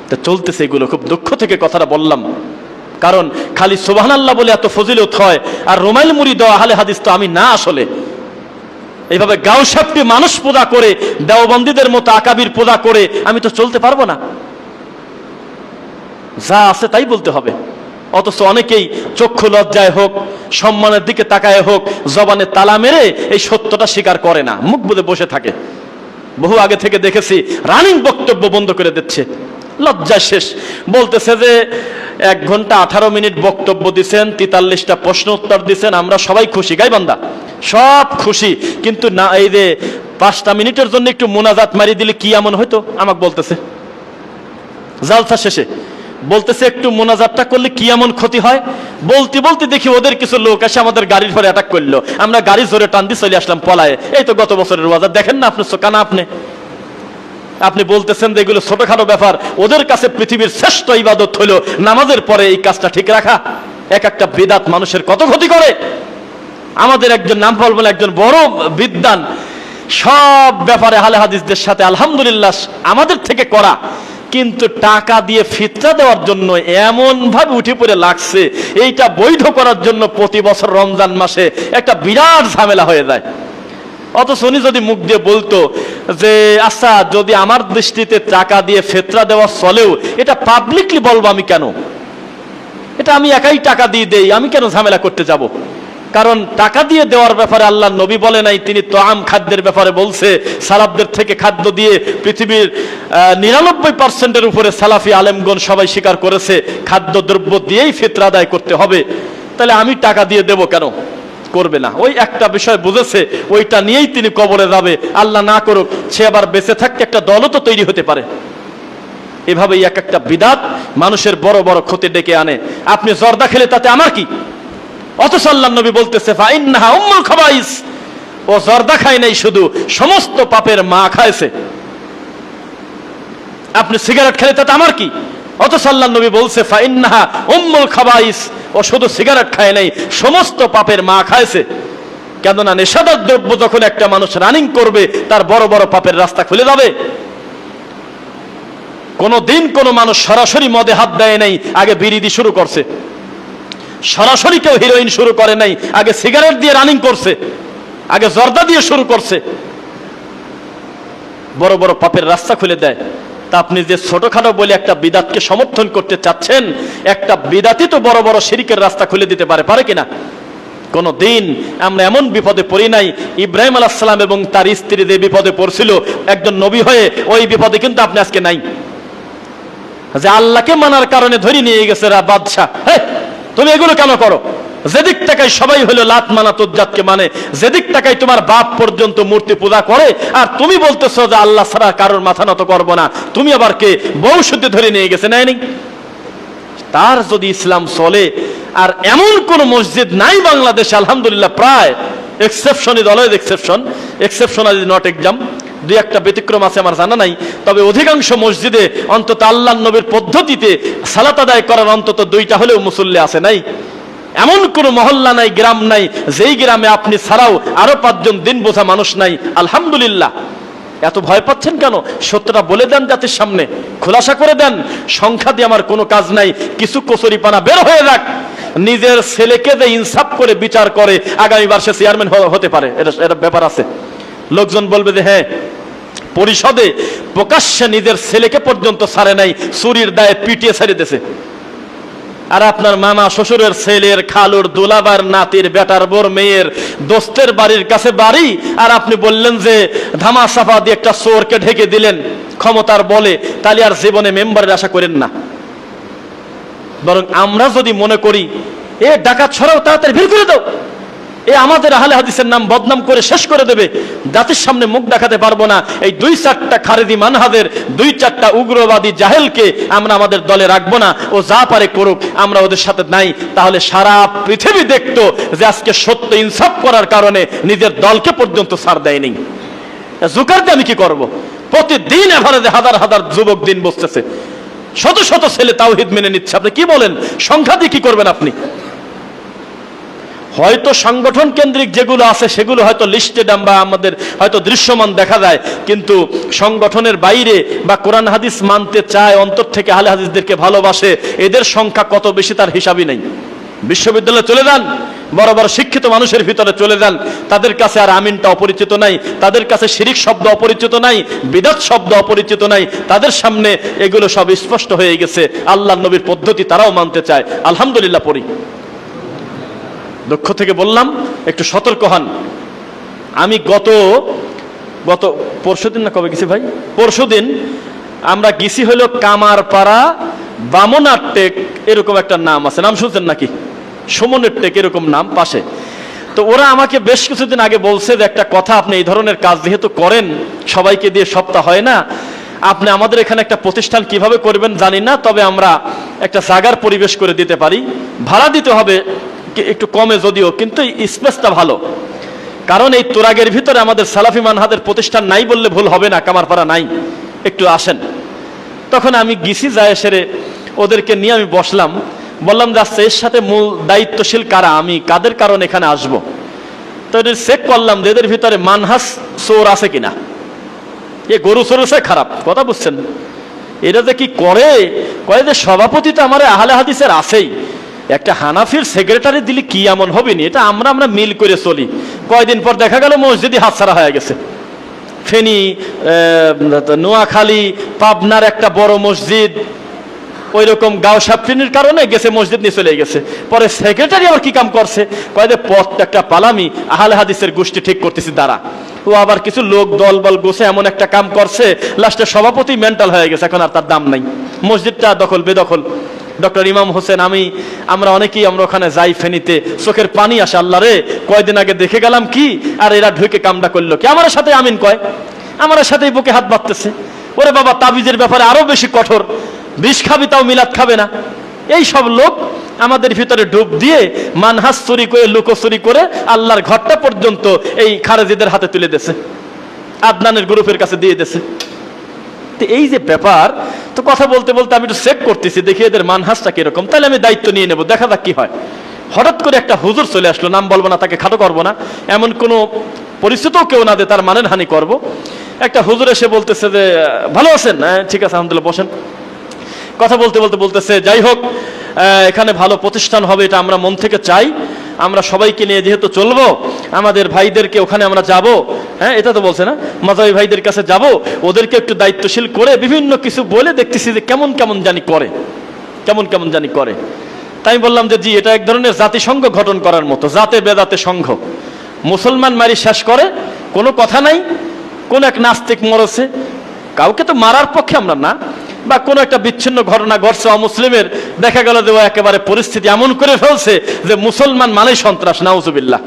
তা চলতেছে এগুলো। খুব দুঃখ থেকে কথাটা বললাম, কারণ খালি সুবহানাল্লাহ বলে এত ফজিলত হয়, আর রুমাইল মুড়ি দেওয়া আহলে হাদিস তো আমি না। আসলে এইভাবে গাউসাপটি মানুষ পূজা করে, দেওবন্দীদের মতো আকাবির পূজা করে আমি তো চলতে পারবো না। যা আছে তাই বলতে হবে। অথচ অনেকেই চক্ষু লজ্জায় হোক, সম্মানের দিকে তাকায় হোক, জবানে তালা মেরে এই সত্যটা স্বীকার করে না, মুখ বুজে বসে থাকে। বহু আগে থেকে দেখেছি রানিং বক্তব্য বন্ধ করে দিচ্ছে, লজ্জা শেষ। বলতেছে যে 1 ঘন্টা 18 মিনিট বক্তব্য দিচ্ছেন, 43টা প্রশ্ন উত্তর দিচ্ছেন, আমরা সবাই খুশি, গাইবান্ধা সব খুশি, কিন্তু না এই যে 5টা মিনিটের জন্য একটু মোনাজাত মারি দিলে কি এমন হয়তো? আমাকে বলতেছে জালসা শেষে, বলতেছে একটু মোনাজাতটা করলে কি এমন ক্ষতি হয়? বলতে বলতে দেখি ওদের কিছু লোক এসে আমাদের গাড়ির পরে অ্যাটাক করলো, আমরা গাড়ি জোরে টান দিয়ে চলে আসলাম পলায়ে। এই তো গত বছরের ওয়াজ, দেখেন না আপনি কানা? আপনি বলতেছেন যে এগুলো ছোটখাটো ব্যাপার, ওদের কাছে পৃথিবীর শ্রেষ্ঠ ইবাদত হলো নামাজের পরে এই কাজটা ঠিক রাখা। এক একটা বিদাত মানুষের কত ক্ষতি করে। আমাদের একজন নাম বলবো না, একজন বড় বিদ্বান, সব ব্যাপারে আহলে হাদিসদের সাথে আলহামদুলিল্লাহ আমাদের থেকে করা, কিন্তু টাকা দিয়ে ফিতরা দেওয়ার জন্য এমন ভাবে উঠে পড়ে লাগছে, এইটা বৈধ করার জন্য প্রতি বছর রমজান মাসে একটা বিরাট ঝামেলা হয়ে যায়। অথচ উনি যদি মুখ দিয়ে বলতো যে আচ্ছা যদি আমার দৃষ্টিতে টাকা দিয়ে ফিতরা দেওয়া চলেও, এটা পাবলিকলি বলবো আমি কেন? এটা আমি একাই টাকা দিয়ে দেই, আমি কেন ঝামেলা করতে যাব? কারণ টাকা দিয়ে দেওয়ার ব্যাপারে আল্লাহ নবী বলে নাই, তিনি তোআম খাদ্যের ব্যাপারে বলছে। সালাফদের থেকে খাদ্য দিয়ে পৃথিবীর 99% উপরে সালাফি আলেমগণ সবাই স্বীকার করেছে খাদ্য দ্রব্য দিয়েই ফিতরা আদায় করতে হবে। তাহলে আমি টাকা দিয়ে দেব কেন? করবে না। ওই একটা বিষয় বুঝেছে, ওইটা নিয়েই তিনি কবরে যাবে। আল্লাহ না করুক সে আবার বেঁচে থাকতে একটা দলও তো তৈরি হতে পারে। এভাবেই এক একটা বিদাত মানুষের বড় বড় ক্ষতি ডেকে আনে। আপনি জর্দা খেলে তাতে আমার কি? অথচ আল্লাহর নবী বলতেছে ফাইন্নাহা উম্মুল খাবাইস, ও জর্দা খায় নাই, শুধু সমস্ত পাপের মা খায়ছে। আপনি সিগারেট খেলে তাতে আমার কি? অথচ আল্লাহর নবী বলছে ফাইন্নাহা উম্মুল খাবাইস, ও শুধু সিগারেট খায় নাই, সমস্ত পাপের মা খায়ছে। কেননা নেশাদার দ্রব্য যখন একটা মানুষ রানিং করবে, তার বড় বড় পাপের রাস্তা খুলে যাবে। কোনদিন কোন মানুষ সরাসরি মদে হাত দেয় নাই, আগে বিড়ি দিয়ে শুরু করছে। সরাসরি কেউ হিরোইন শুরু করে নাই, আগে সিগারেট দিয়ে রানিং করছে, আগে জর্দা দিয়ে শুরু করছে। বড় বড় পাপের রাস্তা খুলে দেয়। তা আপনি যে ছোটখাটো বলে একটা বিদাতকে সমর্থন করতে চাচ্ছেন, একটা বিদাতই তো বড় বড় শিরকের রাস্তা খুলে দিতে পারে, পারে কিনা? কোন দিন আমরা এমন বিপদে পড়ি নাই। ইব্রাহিম আলাইহিস সালাম এবং তার স্ত্রী যে বিপদে পড়ছিল একজন নবী হয়ে, ওই বিপদে কিন্তু আপনি আজকে নাই। যে আল্লাহকে মানার কারণে ধরে নিয়ে গেছে বাদশা, তুমি এগুলো কেন করো? যেদিক তাকাই সবাই হলো লাত মানা তুজ্জাতকে মানে, যেদিক তাকাই তোমার বাপ পর্যন্ত মূর্তি পূজা করে, আর তুমি বলতেছো যে আল্লাহ ছাড়া কারোর মাথা নত করবো না। তুমি আবার কে? বংশতে ধরে নিয়ে গেছে, নেয়নি? তার যদি ইসলাম চলে, আর এমন কোন মসজিদ নাই বাংলাদেশে আলহামদুলিল্লাহ, প্রায় exception is always exception, exceptional is not exam. দুই একটা ব্যতিক্রম আছে আমার জানা নাই, তবে অধিকাংশ মসজিদে অন্তত আল্লাহর নবীর পদ্ধতিতে সালাত আদায় করার অন্তত 2টা হলেও মুসল্লি আছে। নাই এমন কোন মহল্লা নাই, গ্রাম নাই, যেই গ্রামে আপনি ছাড়াও আরো 5 জন দিন বোঝা মানুষ নাই। আলহামদুলিল্লাহ। এত ভয় পাচ্ছেন কেন? সত্যটা বলে দেন জাতির সামনে, খোলাসা করে দেন। সংখ্যা দিয়ে আমার কোনো কাজ নাই, কিছু কচুরিপানা বের হয়ে যাক। নিজের ছেলেকে যে ইনসাফ করে বিচার করে, আগামীবার সে চেয়ারম্যান হতে পারে, এটা ব্যাপার আছে। লোকজন বলবে যে হ্যাঁ, পরিষদে প্রকাশ্যে নিজের ছেলেকে পর্যন্ত ছাড়ে নাই, চুরির দায়ে পিটিয়ে ছেড়ে দিয়েছে। আর আপনার মামা শ্বশুরের ছেলের, খালুর, দুলাবার, নাতির, বেটার বোর, মেয়ের, দোস্তের বাড়ির কাছে বাড়ি, আর আপনি বললেন যে ধামাচাপা দিয়ে একটা চোরকে ঢেকে দিলেন ক্ষমতার বলে, তাহলে আর জীবনে মেম্বারের আশা করেন না। বরং আমরা যদি মনে করি এ ডাকাত ছড়াও, তাড়াতাড়ি বের করে দাও, এ আমাদের আহলে হাদিসের নাম বদনাম করে শেষ করে দেবে, জাতির সামনে মুখ দেখাতে পারবো না। এই 2-4টা খারেজি মানহাজের 2-4টা উগ্রবাদী জাহেলকে আমরা আমাদের দলে রাখবো না, ও যা পারে করুক, আমরা ওদের সাথে নাই। তাহলে সারা পৃথিবী দেখতো যে আজকে সত্য ইনসাফ করার কারণে নিজের দলকে পর্যন্ত ছাড় দেয়নি। জুকারতে আমি কি করব? প্রতিদিন এভারেজে হাজার হাজার যুবক দিন বসতেছে, শত শত ছেলে তাওহীদ মেনে নিচ্ছে। আপনি কি বলেন? সংখ্যা দিয়ে কি করবেন আপনি? হয়তো সংগঠন কেন্দ্রিক যেগুলো আছে সেগুলো হয়তো লিস্টেড বা আমাদের হয়তো দৃশ্যমান দেখা যায়, কিন্তু সংগঠনের বাইরে বা কোরআন হাদিস মানতে চায়, অন্তর থেকে আহলে হাদিসদেরকে ভালোবাসে, এদের সংখ্যা কত বেশি তার হিসাবই নেই। বিশ্ববিদ্যালয়ে চলে যান, বড় বড় শিক্ষিত মানুষের ভিতরে চলে যান, তাদের কাছে আর আমিনটা অপরিচিত নাই, তাদের কাছে শিরিক শব্দ অপরিচিত নাই, বিদআত শব্দ অপরিচিত নাই, তাদের সামনে এগুলো সব স্পষ্ট হয়ে গেছে। আল্লাহর নবীর পদ্ধতি তারাও মানতে চায়, আলহামদুলিল্লাহ পড়ি। দক্ষ থেকে বললাম একটু সতর্ক হন। আমি গত পরশুদিন না কবে গেছি ভাই, পরশুদিন আমরা গেছি হলো কামারপাড়া বামনার টেক, এরকম একটা নাম আছে, নাম শুনছেন নাকি? সুমনের টেক এরকম নাম পাশে। তো ওরা আমাকে বেশ কিছুদিন আগে বলছে যে একটা কথা, আপনি এই ধরনের কাজ যেহেতু করেন, সবাইকে দিয়ে সপ্তাহ হয় না, আপনি আমাদের এখানে একটা প্রতিষ্ঠান কিভাবে করবেন জানি না, তবে আমরা একটা জায়গার পরিবেশ করে দিতে পারি, ভাড়া দিতে হবে একটু কমে যদিও, কিন্তু স্পেসটা ভালো। কারণ এই তুরাগের ভিতরে আমাদের সালাফি মানহাজের প্রতিষ্ঠান নাই বললে ভুল হবে না, কামারপাড়া নাই, একটু আসেন। তখন আমি গেছি, যায় সেরে ওদেরকে নিয়ে আমি বসলাম, বললাম যে আচ্ছা এর সাথে মূল দায়িত্বশীল কারা, আমি কাদের কারণে এখানে আসবো। তো এদের চেক করলাম যে এদের ভিতরে মানহাজ চোর আছে কিনা। এ গরু চোর আছে, খারাপ কথা বুঝছেন। এরা যে কি করে, কয়ে যে সভাপতি তো আমার আহলে হাদিসের আছেই, একটা হানাফির সেক্রেটারি দিলে কি এমন হবে নি, এটা আমরা মিল করে চলি। কয়দিন পর দেখা গেল মসজিদই হাতছাড়া হয়ে গেছে। ফেনী, নোয়াখালী, পাবনার একটা বড় মসজিদ, ওই রকম গাওসাফিনের কারণে গেছে, মসজিদ নিয়ে চলে গেছে। পরে সেক্রেটারি আবার কি কাম করছে, কয়েকদিন পথ একটা পালামি আহলে হাদিসের গোষ্ঠী ঠিক করতেছি দ্বারা, ও আবার কিছু লোক দল বল গোছে এমন একটা কাম করছে, লাস্টে সভাপতি মেন্টাল হয়ে গেছে, এখন আর তার দাম নাই, মসজিদটা দখল বেদখল। ডক্টর ইমাম হোসেন, আমরা অনেকেই আমরা ওখানে যাই, ফেনীতে চোখের পানি আসে, আল্লাহ রে কয়দিন আগে দেখে গেলাম কি, আর এরা ঢুকে কামটা করলো কি, আমার সাথে আমিন কয়, আমার সাথেই বুকে হাত বাঁধতেছে। ওরে বাবা, তাবিজের ব্যাপারে আরো বেশি কঠোর, বিষ খাবি তাও মিলাদ খাবে না। এই সব লোক আমাদের ভিতরে ডুব দিয়ে মানহাজ চুরি করে, লুকোচুরি করে আল্লাহর ঘরটা পর্যন্ত এই খারেজিদের হাতে তুলে দিয়েছে, আদনানের গ্রুপের কাছে দিয়ে দিয়েছে। এই যে ব্যাপার, তো কথা বলতে বলতে আমি একটু চেক করতেছি, দেখি এদের মানহাজটা কিরকম, তাহলে আমি দায়িত্ব নিয়ে নেব, দেখা যাক কি হয়। হঠাৎ করে একটা হুজুর চলে আসলো, নাম বলবো না, তাকে খাটো করবো না, এমন কোনো পরিচিতও কেউ না দে তার মানের হানি করব। একটা হুজুর এসে বলতেছে যে ভালো আছেন? হ্যাঁ ঠিক আছে আলহামদুলিল্লাহ, বসেন। কথা বলতে বলতে বলতেছে, যাই হোক এখানে ভালো প্রতিষ্ঠান হবে এটা আমরা মন থেকে চাই, আমরা সবাইকে নিয়ে যেহেতু চলবো, আমাদের ভাইদেরকে ওখানে আমরা যাব, হ্যাঁ এটা তো বলছে না, মাজাবি ভাইদের কাছে যাব, ওদেরকে একটু দায়িত্বশীল করে বিভিন্ন কিছু বলে দেখতেছি যে কেমন কেমন জানি করে। তাই বললাম যে জি, এটা এক ধরনের জাতিসংঘ গঠন করার মতো, জাতে বেদাতে সংঘ। মুসলমান মারি শেষ করে, কোনো কথা নাই, কোন এক নাস্তিক মরছে, কাউকে তো মারার পক্ষে আমরা না, বা কোনো একটা বিচ্ছিন্ন ঘটনা ঘটছে অমুসলিমের, দেখা গেল যে ও একেবারে পরিস্থিতি এমন করে ফেলছে যে মুসলমান মানেই সন্ত্রাস, নাউজুবিল্লাহ।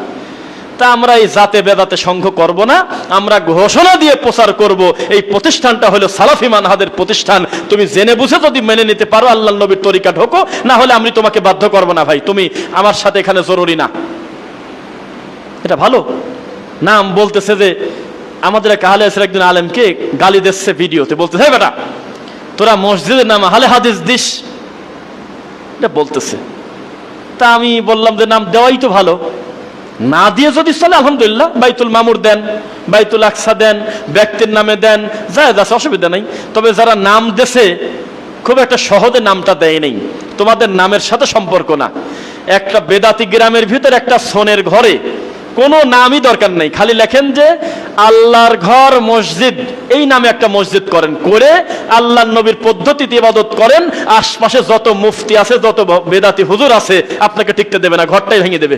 তা আমরা এই জাতে বেদাতে সংঘ করব না, আমরা ঘোষণা দিয়ে প্রচার করব এই প্রতিষ্ঠানটা হলো সালাফি মানহাজের প্রতিষ্ঠান, তুমি জেনে বুঝে যদি মেনে নিতে পারো আল্লাহর নবীর তরিকা ঢোকো, না হলে আমি তোমাকে বাধ্য করব না, ভাই তুমি আমার সাথে এখানে জরুরি না। এটা ভালো নাম। বলতেছে যে আমাদের এক আহলে হাদিসের একজন আলেমকে গালি দিচ্ছে ভিডিওতে, বলতেছে হে বেটা তোরা মসজিদের নাম আহলে হাদিস দিস, এটা বলতেছে। তা আমি বললাম যে নাম দেওয়াই তো ভালো, না দিয়ে যদি চলে আলহামদুলিল্লাহ, বাইতুল মামুর দেন, বাইতুল আকসা দেন, ব্যক্তির নামে দেন, জায়েজ আছে, অসুবিধা নাই। তবে যারা নাম দেশে খুব একটা সহজে নামটা দেয় নেই, তোমাদের নামের সাথে সম্পর্ক না। একটা বেদাতি গ্রামের ভিতর একটা সোনের ঘরে কোনো নামই দরকার নেই, খালি লেখেন যে আল্লাহর ঘর মসজিদ, এই নামে একটা মসজিদ করেন, করে আল্লাহর নবীর পদ্ধতিতে ইবাদত করেন, আশপাশে যত মুফতি আছে, যত বেদাতি হুজুর আছে আপনাকে টিকতে দেবে না, ঘরটাই ভেঙে দেবে।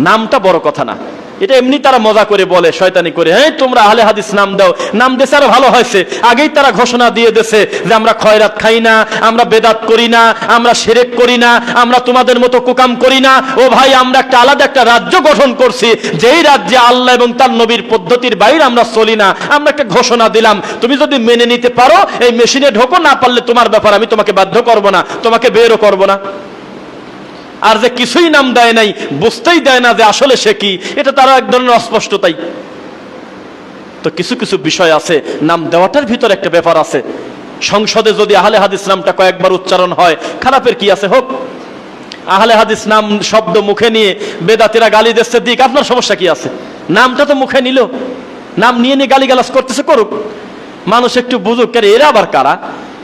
নামটা বড় কথা না। এটা এমনি তারা মজা করে বলে, শয়তানি করে, হ্যাঁ তোমরা আহলে হাদিস নাম দাও, নাম দেশে আরো ভালো হয়েছে। আগেই তারা ঘোষণা দিয়ে দেছে যে আমরা খয়রাত খাই না, আমরা বেদাত করি না, আমরা শিরক করি না, আমরা তোমাদের মতো কুকাম করি না। ও ভাই, আমরা একটা আলাদা একটা রাজ্য গঠন করছি, যেই রাজ্যে আল্লাহ এবং তার নবীর পদ্ধতির বাইরে আমরা চলি না। আমরা একটা ঘোষণা দিলাম, তুমি যদি মেনে নিতে পারো এই মেশিনে ঢোকো, না পারলে তোমার ব্যাপার, আমি তোমাকে বাধ্য করবো না, তোমাকে বেরও করবো না। আর যে কিছুই নাম দেয় নাই, বুঝতেই দেয় না যে আসলে সে কি, এটা তারা এক ধরনের অস্পষ্টতাই। তো কিছু কিছু বিষয় আছে, নাম দেওয়াটার ভিতর একটা ব্যাপার আছে। সংসদে যদি আহলে হাদিস নামটা কয়েকবার উচ্চারণ হয়, খারাপের কি আছে, হোক। আহলে হাদিস নাম শব্দ মুখে নিয়ে বেদাতিরা গালি দিচ্ছে, দিক, আপনার সমস্যা কি আছে? নামটা তো মুখে নিল, নাম নিয়ে নিয়ে গালিগালাজ করতেছে, করুক। মানুষ একটু বুঝুক, কেন এরা আবার কারা,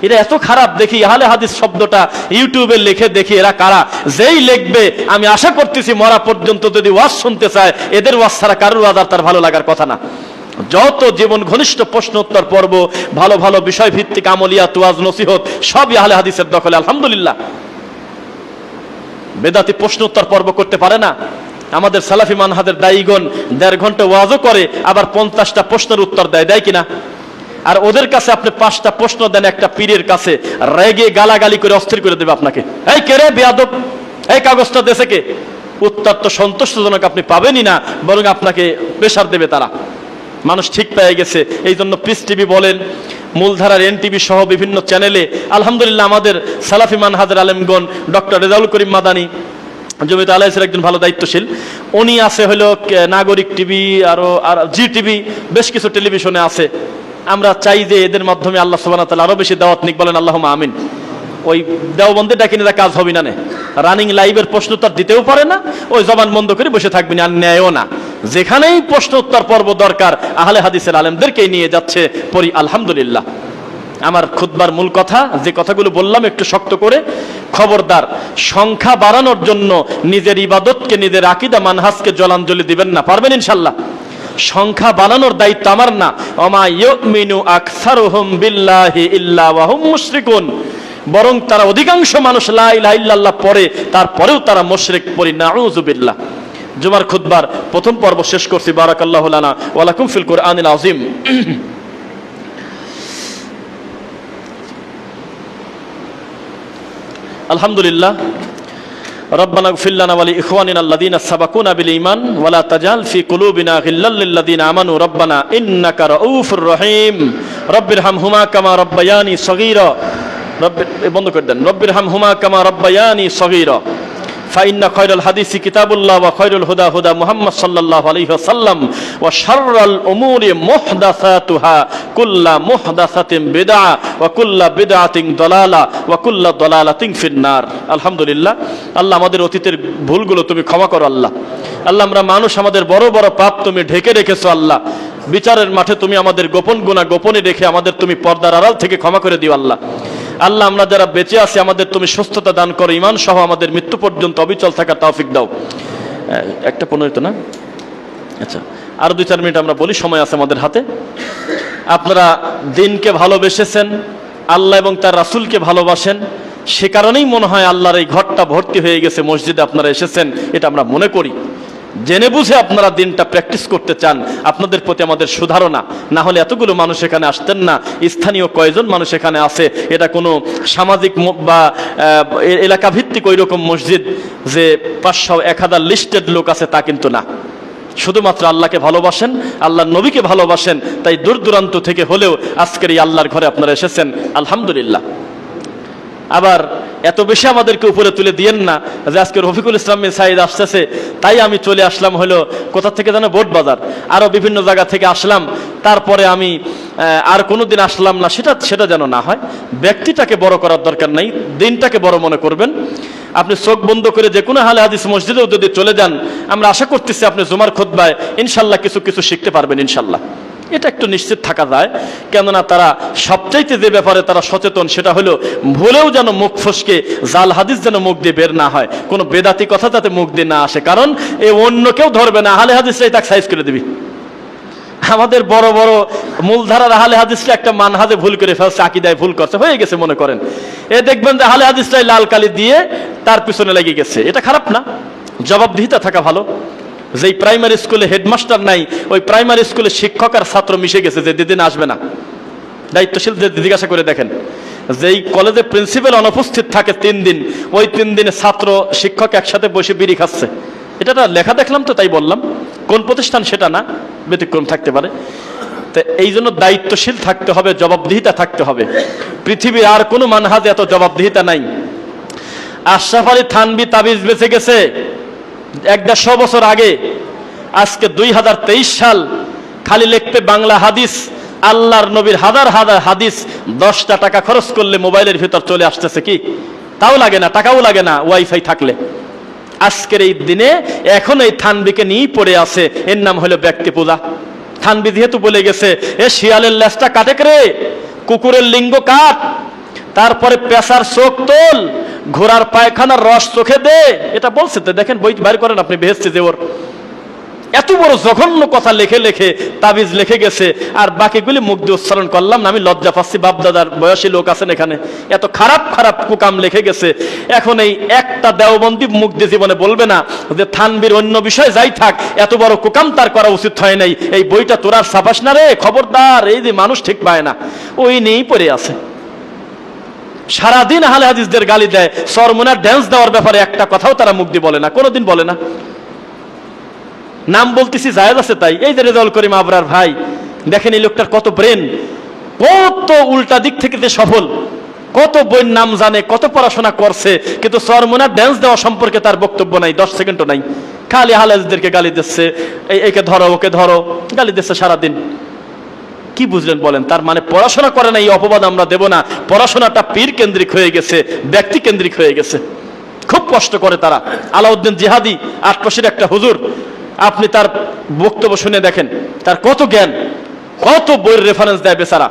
এরা এত খারাপ দেখি। আহলে হাদিস শব্দটা ইউটিউবে লিখে দেখি এরা কারা। যেই লিখবে, আমি আশা করতেছি মরা পর্যন্ত যদি ওয়াজ শুনতে চায়, এদের ওয়াজ ছাড়া কারোর ওয়াজ আর তার ভালো লাগার কথা না। যত জীবন ঘনিষ্ঠ প্রশ্ন উত্তর পর্ব, ভালো ভালো বিষয় ভিত্তিক আমলিয়াত, ওয়াজ, নসিহত সবই আহলে হাদিসের দখলে, আলহামদুলিল্লাহ। বেদাতি প্রশ্ন উত্তর পর্ব করতে পারে না। আমাদের সালাফি মানহাজের দায়ীগণ 1.5 ঘন্টা ওয়াজও করে, আবার 50টা প্রশ্নের উত্তর দেয়, দেয় কিনা? আর ওদের কাছে আপনি 5টা প্রশ্ন দেন একটা পীরের কাছে, রেগে গালাগালি করে অস্থির করে দেবে আপনাকে। এই কে রে বেয়াদব, এই কাগজটা দেশে কে? উত্তর তো সন্তুষ্টজনক আপনি পাবেনই না, বরং আপনাকে প্রেশার দেবে তারা। মানুষ ঠিক পেয়ে গেছে। এই জন্য পিস টিভি বলেন, মূলধারার এনটিভি সহ বিভিন্ন চ্যানেলে আলহামদুলিল্লাহ আমাদের সালাফি মানহাজের আলেমগণ, ডক্টর রেজাউল করিম মাদানী জমিয়ত আলাইসের একজন ভালো দায়িত্বশীল, উনি আছে হলো নাগরিক টিভি, আরো জি টিভি, বেশ কিছু টেলিভিশনে আছে। আমরা চাই যে এদের মাধ্যমে আল্লাহ সুবহানাহু ওয়া তাআলা আরো বেশি দাওয়াত নিক, বলেন আল্লাহুম্মা আমিন। ওই দেওবন্দে ডাকি না, কাজ হবে না, রানিং লাইভের প্রশ্ন উত্তর দিতেও পারে না, ওই জবান বন্ধ করে বসে থাকবেন, আর ন্যায়ও না। যেখানেই প্রশ্ন উত্তর পর্ব দরকার, আহলে হাদিসের আলেমদেরকেই নিয়ে যাচ্ছে, পড়ি আলহামদুলিল্লাহ। আমার খুতবার মূল কথা, যে কথাগুলো বললাম একটু শক্ত করে, খবরদার সংখ্যা বাড়ানোর জন্য নিজের ইবাদতকে, নিজের আকীদা মানহাজকে জলাঞ্জলি দিবেন না, পারবেন ইনশাআল্লাহ? সংখ্যা বাড়ানোর দায়িত্ব আমার না। ওমা ইউমিনু আকসারুহুম বিল্লাহি ইল্লা ওয়া হুম মুশরিকুন, বরং তারা অধিকাংশ মানুষ লা ইলাহা ইল্লাল্লাহ পড়ে, তারপরেও তারা মুশরিক, পড়ি নাউযু বিল্লাহ। জুমার খুতবার প্রথম পর্ব শেষ করছি। বারাকাল্লাহু লানা ওয়া লাকুম ফিল কুরআনিল আযীম। আলহামদুলিল্লাহ। ربنا اغفر لنا ولإخواننا الذين سبقونا بالإيمان ولا تجعل في قلوبنا غلا للذين آمنوا ربنا إنك رؤوف رحيم رب ارحمهما كما ربياني صغيرا رب ارحمهما كما ربياني صغيرا فإن خير الحديث كتاب الله وخير الهدى هدى محمد صلى الله عليه وسلم وشر الأمور محدثاتها كل محدثة بدعة وكل بدعة ضلالة وكل ضلالة في النار। আলহামদুলিল্লাহ। আল্লাহ আমাদের অতীতের ভুলগুলো তুমি ক্ষমা করো আল্লাহ। আল্লাহ আমরা মানুষ, আমাদের বড় বড় পাপ তুমি ঢেকে রেখেছো আল্লাহ। বিচারের মাঠে তুমি আমাদের গোপন গুনাহ গোপনে রেখে আমাদের তুমি পর্দার আড়াল থেকে ক্ষমা করে দিও আল্লাহ। আল্লাহ আমরা যারা বেঁচে আছি আমাদের তুমি সুস্থতা দান করো, ঈমান সহ আমাদের মৃত্যু পর্যন্ত অবিচল থাকার তৌফিক দাও। 1:15 তো না, আচ্ছা আরো 2-4 মিনিট আমরা বলি, সময় আছে আমাদের হাতে। আপনারা দিনকে ভালোবেসেছেন, আল্লাহ এবং তার রাসূলকে ভালোবাসেন, সে কারণেই মনে হয় আল্লাহর এই ঘরটা ভর্তি হয়ে গেছে, মসজিদে আপনারা এসেছেন, এটা আমরা মনে করি। জেনে বুঝে আপনারা দিনটা প্র্যাকটিস করতে চান, আপনাদের প্রতি আমাদের সুধারণা। না হলে এতগুলো মানুষ এখানে আসতেন না। স্থানীয় কয়জন মানুষ এখানে আছে, এটা কোনো সামাজিক বা এলাকা ভিত্তিক ওই রকম মসজিদ যে 500-1000 লিস্টেড লোক আছে তা কিন্তু না। শুধুমাত্র আল্লাহকে ভালোবাসেন, আল্লাহর নবীকে ভালোবাসেন, তাই দূর দূরান্ত থেকে হলেও আজকের এই আল্লাহর ঘরে আপনারা এসেছেন, আলহামদুলিল্লাহ। আবার এত বেশি আমাদেরকে উপরে তুলে দিয়েন না যে আজকে রফিকুল ইসলাম সাইদ আসতেছে তাই আমি চলে আসলাম হলো কোথা থেকে যেন বোট বাজার, আরো বিভিন্ন জায়গা থেকে আসলাম, তারপরে আমি আর কোনোদিন আসলাম না, সেটা যেন না হয়। ব্যক্তিটাকে বড় করার দরকার নাই, দিনটাকে বড় মনে করবেন। আপনি চোখ বন্ধ করে যে কোনো আহলে হাদিস মসজিদেও যদি চলে যান, আমরা আশা করতেছি আপনি জুমার খুতবায় ইনশাল্লাহ কিছু কিছু শিখতে পারবেন ইনশাল্লাহ। এটা একটু নিশ্চিত থাকা যায়, কেননা তারা সবচাইতে যে ব্যাপারে তারা সচেতন সেটা হলো ভুলেও যেন মুখ ফসকে জাল হাদিস যেন মুখ দিয়ে বের না হয়, কোনো বেদাতি কথা যাতে মুখ দিয়ে না আসে, কারণ এ অন্য কেউ ধরবে না, আহলে হাদিসরাই তাকে সাইজ করে দিবি। আমাদের বড় বড় মূলধারার আহলে হাদিসরা একটা মানহাজে ভুল করে ফেলছে, আকীদায় ভুল করছে, হয়ে গেছে মনে করেন, এ দেখবেন যে আহলে হাদিসরাই লাল কালি দিয়ে তার পিছনে লেগে গেছে। এটা খারাপ না, জবাবদিহিতা থাকা ভালো। যেই প্রাইমারি স্কুলে হেডমাস্টার নাই, ওই প্রাইমারি স্কুলে শিক্ষক আর ছাত্র মিশে গেছে, যে দিদিন আসবে না। দায়িত্বশীল যে জিজ্ঞাসা করে দেখেন, যেই কলেজে প্রিন্সিপাল অনুপস্থিত থাকে 3 দিন, ওই 3 দিনে ছাত্র শিক্ষক একসাথে বসে বিড়ি খাচ্ছে। এটা লেখা দেখলাম তো তাই বললাম, কোন প্রতিষ্ঠান সেটা না, ব্যতিক্রম থাকতে পারে। তো এই জন্য দায়িত্বশীল থাকতে হবে, জবাবদিহিতা থাকতে হবে। পৃথিবীর আর কোনো মানহাজে এত জবাবদিহিতা নাই। আশরাফ আলী থানভী তাবিজ বেঁচে গেছে 100 বছর আগে, আজকে 2023 সাল, খালি লিখতে বাংলা হাদিস, আল্লাহর নবীর হাজার হাজার হাদিস 10টা টাকা খরচ করলে মোবাইলের ভিতর চলে আসতেছে। কি তাও লাগে না, টাকাও লাগে না ওয়াইফাই থাকলে। আজকের এই দিনে এখন এই থানভীকে নিয়েই পড়ে আছে, এর নাম হলো ব্যক্তি পূজা। থানভী যেহেতু বলে গেছে, এ শিয়ালের লেজটা কাটে রে, কুকুরের লিঙ্গ কাট, তারপরে পেশার চোখ তোল, ঘোড়ার পায়খানার রস চোখে দে, এটা বলছে। তো দেখেন বই বাইর করেন আপনি, বেহেশতে যে ওর এত বড় জঘন্য কথা লেখে লেখে তাবিজ লিখে গেছে, আর বাকিগুলি মুখ দিয়ে উচ্চারণ করলাম না, আমি লজ্জা পাচ্ছি। বাপদাদার বয়সী লোক আছেন এখানে, এত খারাপ খারাপ কুকাম লিখে গেছে। এখন এই একটা দেওবন্দি মুখ দিয়ে জীবনে বলবে না যে থানভীর অন্য বিষয় যাই থাক, এত বড় কুকাম তার করা উচিত হয় নাই, এই বইটা তোরার ছাপাস না রে, খবরদার। এই যে মানুষ ঠিক পায় না, ওই নিয়েই পড়ে আছে। সারাদিন আহলে হাদিসদের গালি দেয়, সরমুনার ড্যান্স দেওয়ার ব্যাপারে একটা কথাও তারা মুখ দিয়ে বলে না, কোনোদিন বলে না। নাম বলতেছি জায়েজ আছে তাই। এই যে রেজাউল করিম আবরার ভাই, দেখেন এই লোকটার কত ব্রেন, কত উল্টা দিক থেকে যে সফল, কত বইয়ের নাম জানে, কত পড়াশোনা করছে, কিন্তু সরমুনার ড্যান্স দেওয়া সম্পর্কে তার বক্তব্য নাই, 10 সেকেন্ডও নাই। খালি আহলে হাদিসদেরকে গালি দিচ্ছে, একে ধরো ওকে ধরো, গালি দিচ্ছে সারাদিন। কি বুঝলেন বলেন? তার মানে পড়াশোনা করে না, এই অপবাদ আমরা দেব না। পড়াশোনাটা পীর কেন্দ্রিক হয়ে গেছে, ব্যক্তি কেন্দ্রিক হয়ে গেছে। খুব কষ্ট করে তারা। আলাউদ্দিন জিহাদি আটপাশের একটা হুজুর, আপনি তার বক্তব্য শুনে দেখেন, তার কত জ্ঞান, কত বইয়ের রেফারেন্স দেয় বেচারা।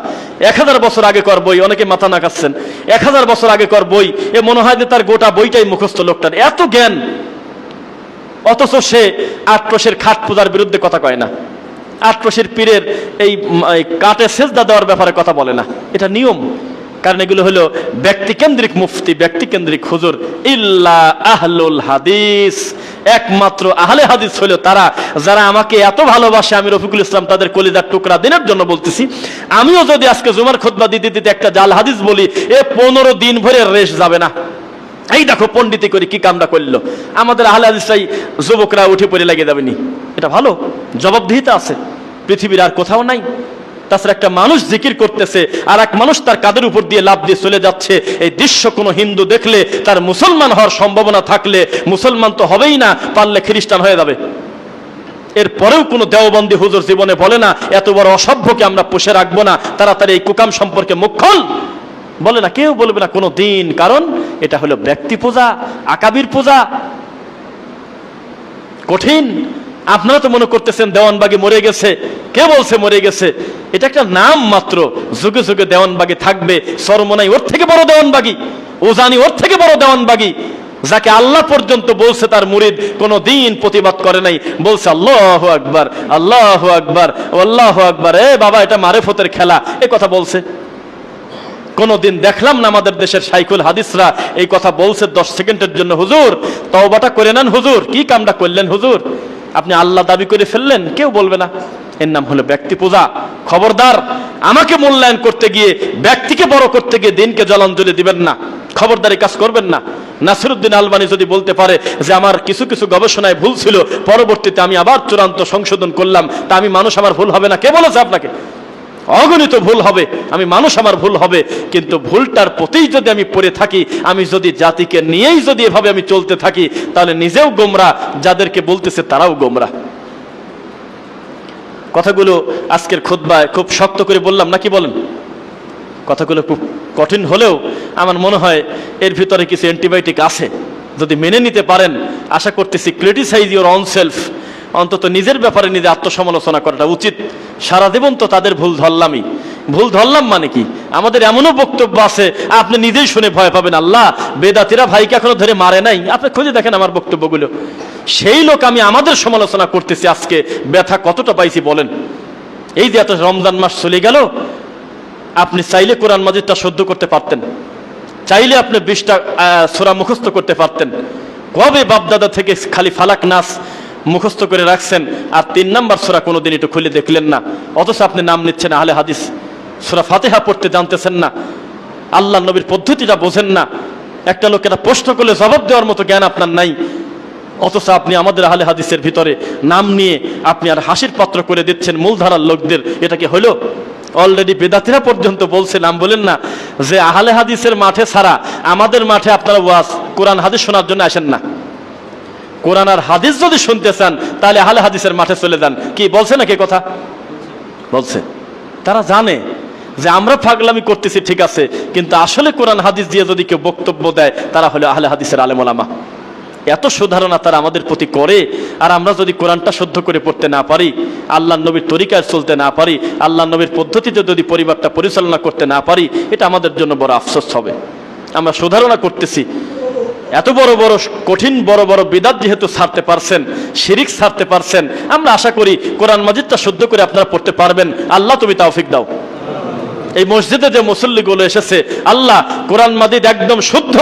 1000 বছর আগে কর বই, অনেকে মাথা নাকাচ্ছেন, 1000 বছর আগে কর বই, এ মনে হয় যে তার গোটা বইটাই মুখস্থ লোকটার, এত জ্ঞান। অথচ সে আটপাশের খাট পূজার বিরুদ্ধে কথা কয় না, আটপাশের পীরের এই কাটে সেজদা দেওয়ার ব্যাপারে কথা বলে না। এটা নিয়ম, কারণ এগুলো হলো ব্যক্তিকেন্দ্রিক মুফতি, ব্যক্তিকেন্দ্রিক হুজুর। ইল্লা আহলুল হাদিস, একমাত্র আহলে হাদিস হলো তারা যারা আমাকে এত ভালোবাসে। আমি রফিকুল ইসলাম তাদের কলিজার টুকরা দিনের জন্য বলতেছি, আমিও যদি আজকে জুমার খুতবা দিতে দিতে একটা জাল হাদিস বলি, এ 15 দিন ভরে রেশ যাবে না। এই দেখো পণ্ডিতি করে কি কামটা করলো। আমাদের আহলে হাদিসরাই যুবকরা উঠে পড়ে লাগিয়ে যাবেনি, এটা ভালো, জবাবদিহিতা আছে, পৃথিবীর আর কোথাও নাই। তাছাড়া একটা মানুষ জিকির করতেছে, আর এক মানুষ তার কাঁধের উপর দিয়ে লাফ দিয়ে চলে যাচ্ছে, এই দৃশ্য কোনো হিন্দু দেখলে তার মুসলমান হওয়ার সম্ভাবনা থাকলে, মুসলমান তো হবেই না, পারলে খ্রিস্টান হয়ে যাবে। এরপরেও কোনো দেওবন্দি হুজুর জীবনে বলে না এত বড় অসভ্যকে আমরা পুষে রাখবো না, তাড়াতাড়ি এই কুকাম সম্পর্কে মুখ খোল, বলে না, কেউ বলবে না কোনো দিন। কারণ এটা হলো ব্যক্তি পূজা, আকাবির পূজা, কঠিন। আপনারা তো মনে করতেছেন দেওয়ানবাগি মরে গেছে, কে বলছে মরে গেছে? এটা একটা নাম মাত্র, যুগে যুগে দেওয়ানবাগি থাকবে। সরমনাই ওর থেকে বড় দেওয়ানবাগি, উজানি ওর থেকে বড় দেওয়ানবাগি, যাকে আল্লাহ পর্যন্ত বলছে তার মুরিদ কোনো দিন প্রতিবাদ করে নাই, বলছে আল্লাহু আকবার, আল্লাহু আকবার, আল্লাহু আকবার, এ বাবা এটা মারেফতের খেলা, এ কথা বলছে। কোনদিন দেখলাম না আমাদের দেশের শাইখুল হাদিসরা এই কথা বলছে 10 সেকেন্ডের জন্য, হুজুর তওবাটা করে নেন, হুজুর কি কামটা করলেন, হুজুর আপনি আল্লাহ দাবি করে ফেললেন, কেউ বলবে না। এর নাম হলো ব্যক্তি পূজা। খবরদার, আমাকে মূল্যায়ন করতে গিয়ে, ব্যক্তিকে বড় করতে গিয়ে দিনকে জলাঞ্জলি দিবেন না, খবরদারি কাজ করবেন না। নাসিরউদ্দিন আলবানী যদি বলতে পারে যে আমার কিছু কিছু গবেষণায় ভুল ছিল, পরবর্তীতে আমি আবার চূড়ান্ত সংশোধন করলাম, তা আমি মানুষ, আমার ভুল হবে না? কে বলেছে আপনাকে? অগণিত ভুল হবে, আমি মানুষ, আমার ভুল হবে, কিন্তু ভুলটার প্রতিই যদি আমি পড়ে থাকি, আমি যদি জাতিকে নিয়েই যদি এভাবে আমি চলতে থাকি, তাহলে নিজেও গোমরা, যাদেরকে বলতেছে তারাও গোমরা। কথাগুলো আজকের খুতবায় খুব শক্ত করে বললাম, নাকি বলেন? কথাগুলো খুব কঠিন হলেও আমার মনে হয় এর ভিতরে কিছু অ্যান্টিবায়োটিক আছে। যদি মেনে নিতে পারেন, আশা করতেছি ক্রিটিসাইজ ইউর অন সেলফ, অন্তত নিজের ব্যাপারে নিজে আত্মসমালোচনা করাটা উচিত। সারা জীবন তো তাদের ভুল ধরলামই। ভুল ধরলাম মানে কি? আমাদের এমনও বক্তব্য আছে আপনি নিজেই শুনে ভয় পাবেন, আল্লাহ বেদাতিরা ভাইকে এখনো ধরে মারে নাই। আপনি খুঁজে দেখেন আমার বক্তব্যগুলো, সেই লোক আমি আমাদের সমালোচনা করতেছি। আজকে ব্যথা কতটা পাইছি বলেন? এই যে এত রমজান মাস চলে গেল, আপনি চাইলে কোরআন মাজিদটা শুদ্ধ করতে পারতেন, চাইলে আপনি 20টা সূরা মুখস্থ করতে পারতেন। কবে বাপদাদা থেকে খালি ফালাক নাস মুখস্থ করে রাখছেন, আর 3 নাম্বার সূরা কোনোদিন একটু খুলে দেখলেন না, অথচ আপনি নাম নিচ্ছেন আহলে হাদিস। সূরা ফাতিহা পড়তে জানতেছেন না, আল্লাহ নবীর পদ্ধতিটা বোঝেন না, একটা লোকেরা প্রশ্ন করলে জবাব দেওয়ার মতো জ্ঞান আপনার নাই, অথচ আপনি আমাদের আহলে হাদিসের ভিতরে নাম নিয়ে আপনি আর হাসির পাত্র করে দিচ্ছেন মূলধারার লোকদের। এটা কি হলো? অলরেডি বেদাতিরা পর্যন্ত বলছে, নাম বলেন না, যে আহলে হাদিসের মাঠে ছাড়া আমাদের মাঠে আপনারা ওয়াজ কোরআন হাদিস শোনার জন্য আসেন না। কোরআন আর হাদিস যদি শুনতে চান তাহলে আহলে হাদিসের মাঠে চলে যান। কি বলছে নাকি কথা বলছে? তারা জানে যে আমরা পাগলামি করতেছি, ঠিক আছে, কিন্তু আসলে কোরআন হাদিস দিয়ে যদি কেউ বক্তব্য দেয় তারা হলো আহলে হাদিসের আলেম ওলামা। এত সুধারণা তারা আমাদের প্রতি করে, আর আমরা যদি কোরআনটা শুদ্ধ করে পড়তে না পারি, আল্লাহ নবীর তরিকায় চলতে না পারি, আল্লাহ নবীর পদ্ধতিতে যদি পরিবারটা পরিচালনা করতে না পারি, এটা আমাদের জন্য বড় আফসোস হবে। আমরা সুধারণা করতেছি, এত বড় বড় কঠিন বড় বড় বিদাত যেহেতু ছাড়তে পারছেন, শিরিক ছাড়তে পারছেন, আমরা আশা করি কোরআন মাজিদটা শুদ্ধ করে আপনারা পড়তে পারবেন। আল্লাহ তুমি তৌফিক দাও। এই মসজিদে যে মুসল্লিগুলো এসেছে, আল্লাহ কোরআন মাজিদ একদম শুদ্ধ